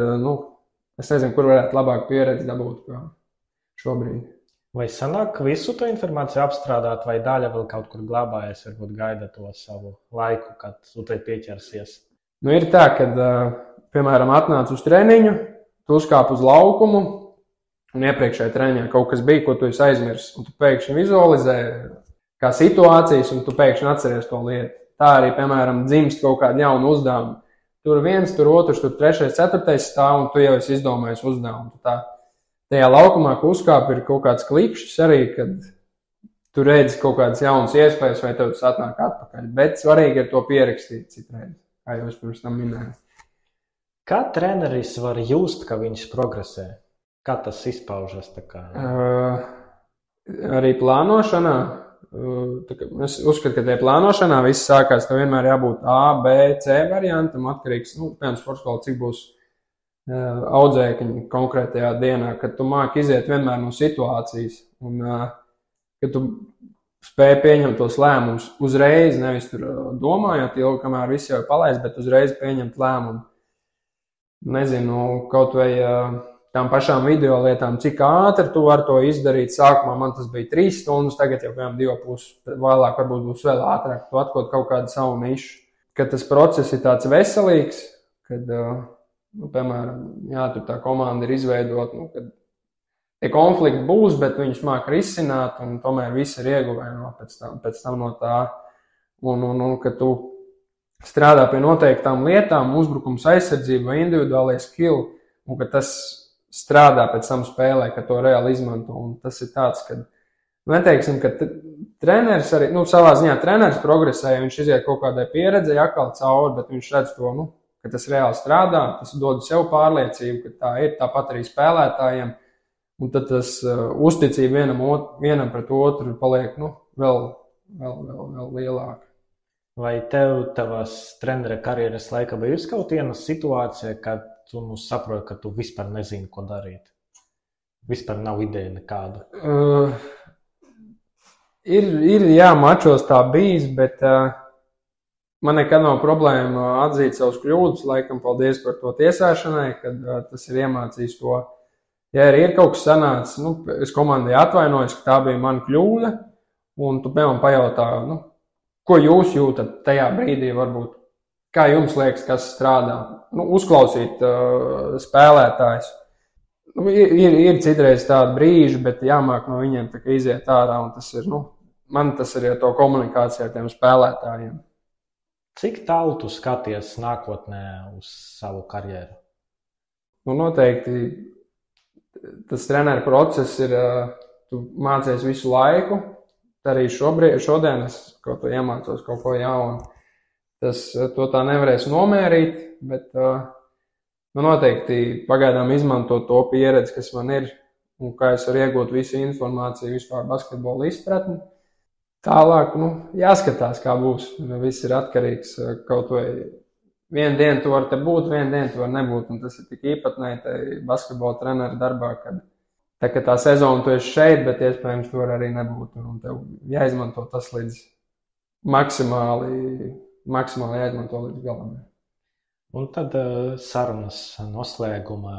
es nezinu, kur varētu labāk pieredzi dabūt kā šobrīd. Vai sanāk visu to informāciju apstrādāt, vai daļa vēl kaut kur glabājas, varbūt gaida to savu laiku, kad tu tai pieķersies? Ir tā, kad, piemēram, atnāc uz treniņu, tu uzkāp uz laukumu, un iepriekšējā treniņā kaut kas bija, ko tu esi aizmirsis, un tu pēkšņi vizualizē kā situācijas, un tu pēkšņi atceries to lietu. Tā arī, piemēram, dzimst kaut kāda jauna uzdevuma. Tur viens, tur otrs, tur trešais, ceturtais stāv, un tu jau esi izdomājis uzdevumu. Tajā laukumā, ko uzkāp, ir kaut kāds klikšķis arī, kad tu redzi kaut kādas jaunas iespējas, vai tev tas atnāk atpakaļ. Bet svarīgi ir to pierakstīt citreiz, kā jau es pirms tam minēju. Kā treneris var just, ka viņš progresē? Kā tas izpaužas? Arī plānošanā. Es uzskatu, ka tajā plānošanā viss sākās, tev vienmēr jābūt A, B, C variantam, atkarīgs, piemēram, sporta skolā, cik būs audzēkņi konkrētajā dienā, kad tu māki iziet vienmēr no situācijas un kad tu spēj pieņemt tos lēmumus uzreiz, nevis tur domājot ilgi, kamēr viss jau ir palaist, bet uzreiz pieņemt lēmumu. Nezinu, kaut vai tām pašām video lietām, cik ātri tu vari to izdarīt. Sākumā man tas bija 3 stundas, tagad jau piemēram 2,5, vēlāk varbūt būs vēl ātrāk, tu atkot kaut kādu savu nišu. Kad tas process ir tāds veselīgs, kad piemēram, tur tā komanda ir izveidota, kad tie konflikti būs, bet viņus māk risināt, un tomēr viss ir ieguvēji pēc tam no tā. Un kad tu strādā pie noteiktām lietām, uzbrukums aizsardzība vai individuālais skill, un ka tas strādā pēc tam spēlē, ka to reāli izmanto. Un tas ir tāds, ka neteiksim, ka treneris arī, savā ziņā treneris progresē, viņš iziet kaut kādai pieredzei atkal cauri, bet viņš redz to, ka tas reāli strādā, tas dod sev pārliecību, ka tā ir, tāpat arī spēlētājiem, un tad tas uzticība vienam pret otru paliek, vēl lielāka. Vai tev tavas trenera karjeras laika bija kaut viena situācija, kad tu saproti, ka tu vispār nezini, ko darīt? Vispār nav ideja nekāda. Jā, mačos tā bijis, bet man nekad nav problēma atzīt savus kļūdus, laikam paldies par to tiesāšanai, kad tas ir iemācījis to. Ja arī ir kaut kas sanācis, es komandai atvainojos, ka tā bija mana kļūda, un tu, piemēram, pajautā, ko jūs jūtat tajā brīdī varbūt, kā jums liekas, kas strādā, uzklausīt spēlētājs. Ir citreiz tādi brīži, bet jāmāk no viņiem tā kā iziet ārā, un tas ir, man tas ir to komunikācija ar tiem spēlētājiem. Cik tālu tu skaties nākotnē uz savu karjeru? Noteikti tas treneru process ir, tu mācies visu laiku, arī šodien es kaut ko iemācos, kaut ko jaunu. To tā nevarēs nomērīt, bet noteikti pagaidām izmantot to pieredzi, kas man ir, un kā es varu iegūt visu informāciju, vispār basketbola izpratni. Tālāk, jāskatās, kā būs. Viss ir atkarīgs kaut vai vienu dienu tu vari te būt, vienu dienu tu vari nebūt, un tas ir tik īpatnēji tai basketbola treneru darbā, kad tā sezona tu esi šeit, bet iespējams tu vari arī nebūt, un tev jāizmanto tas līdz maksimāli jāizmanto līdz galam. Un tad sarunas noslēguma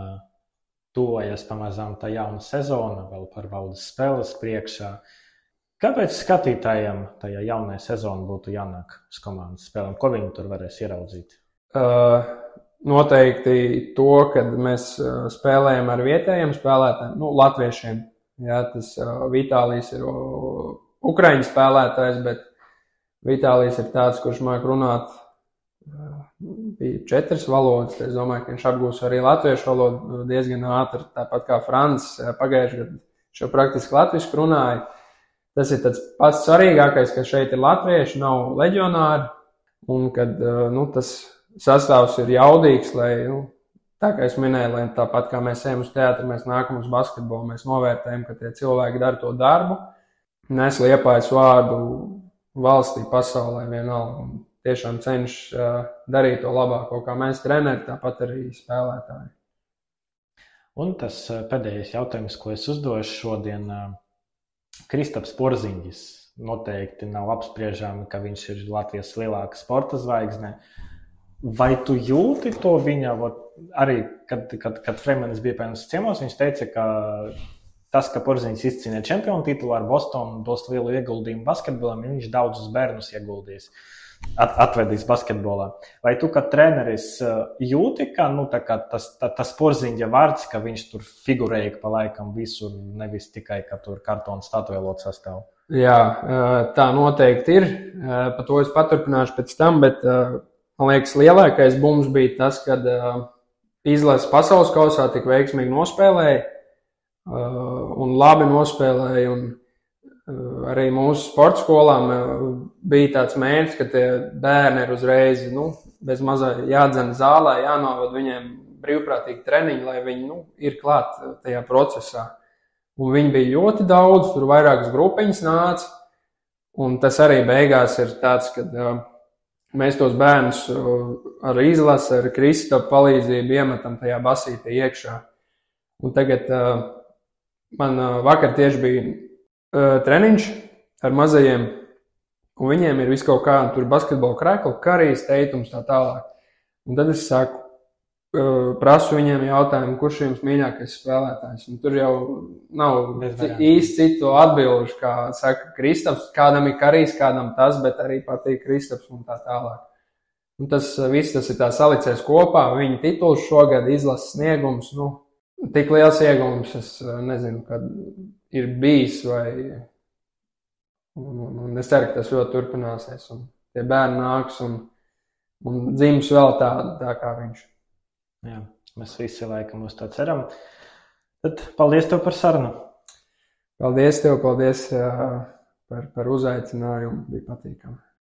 tuvojas pamazām tā jauna sezona, vēl par valdes spēles priekšā. Kāpēc skatītājiem tajā jaunajā sezonā būtu jānāk uz komandas spēlēm? Ko viņi tur varēs ieraudzīt? Noteikti to, kad mēs spēlējam ar vietējiem spēlētājiem, latviešiem. Jā, tas Vitālijs ir Ukraiņu spēlētājs, bet Vitālijs ir tāds, kurš māk runāt bija 4 valodas. Es domāju, ka viņš apgūs arī latviešu valodu diezgan ātri, tāpat kā Frants pagājušajā gadā. Viņš jau praktiski latviski runāja. Tas ir tāds pats svarīgākais, ka šeit ir latvieši, nav leģionāri, un kad tas sastāvs ir jaudīgs, lai, tā kā es minēju, lai tāpat kā mēs ejam uz teātri, mēs nākam uz basketbolu, mēs novērtējam, ka tie cilvēki dara to darbu, nes Liepājas vārdu valstī, pasaulē vienalga, un tiešām cenšas darīt to labāko, kā mēs treneri, tāpat arī spēlētāji. Un tas pēdējais jautājums, ko es uzdošu šodien, Kristaps Porziņģis. Noteikti nav apspriežami, ka viņš ir Latvijas lielāka sporta zvaigzne. Vai tu jūti to viņa, arī, kad Freimanis bija pēc ciemos, viņš teica, ka tas, ka Porziņģis izcīnīja čempionu titulu ar Bostonu, dos lielu ieguldījumu basketbolam, un viņš daudzus bērnus ieguldīs, atvedīs basketbolā. Vai tu, kā treneris, jūti, ka tas Porziņģa vārds, ka viņš tur figurēja pa laikam visur, nevis tikai, ka tur kartona statuēlot sastāv? Jā, tā noteikti ir. Par to es paturpināšu pēc tam, bet man liekas, lielākais bums bija tas, kad izlases pasaules kausā tik veiksmīgi nospēlēja un labi nospēlēja. Un arī mūsu sporta skolām bija tāds mērķis, ka tie bērni ir uzreiz bez mazā jādzen zālē, jānoved viņiem brīvprātīgi treniņi, lai viņi ir klāt tajā procesā. Un viņi bija ļoti daudz, tur vairākas grupiņas nāca, un tas arī beigās ir tāds, ka mēs tos bērnus ar izlasi, ar Kristapu palīdzību iemetam tajā basītē iekšā. Un tagad man vakar tieši bija treniņš ar mazajiem, un viņiem ir viskaut kā, tur basketbola krekli, karīs, teitums, tā tālāk. Un tad es saku, prasu viņiem jautājumu, kurš jums mīļākais spēlētājs. Un tur jau nav īsti citu atbilžu, kā saka Kristaps. Kādam ir karīs, kādam tas, bet arī patīk Kristaps un tā tālāk. Un tas viss tas ir tā salicies kopā. Viņa tituls šogad izlases sniegums. Tik liels iegums, es nezinu, kad ir bijis vai... Un es ceru, ka tas ļoti turpināsies. Un tie bērni nāks un dzims vēl tā kā viņš. Jā, mēs visi laikam uz to ceram. Tad paldies tev par sarunu. Paldies tev, paldies par uzaicinājumu. Bija patīkami.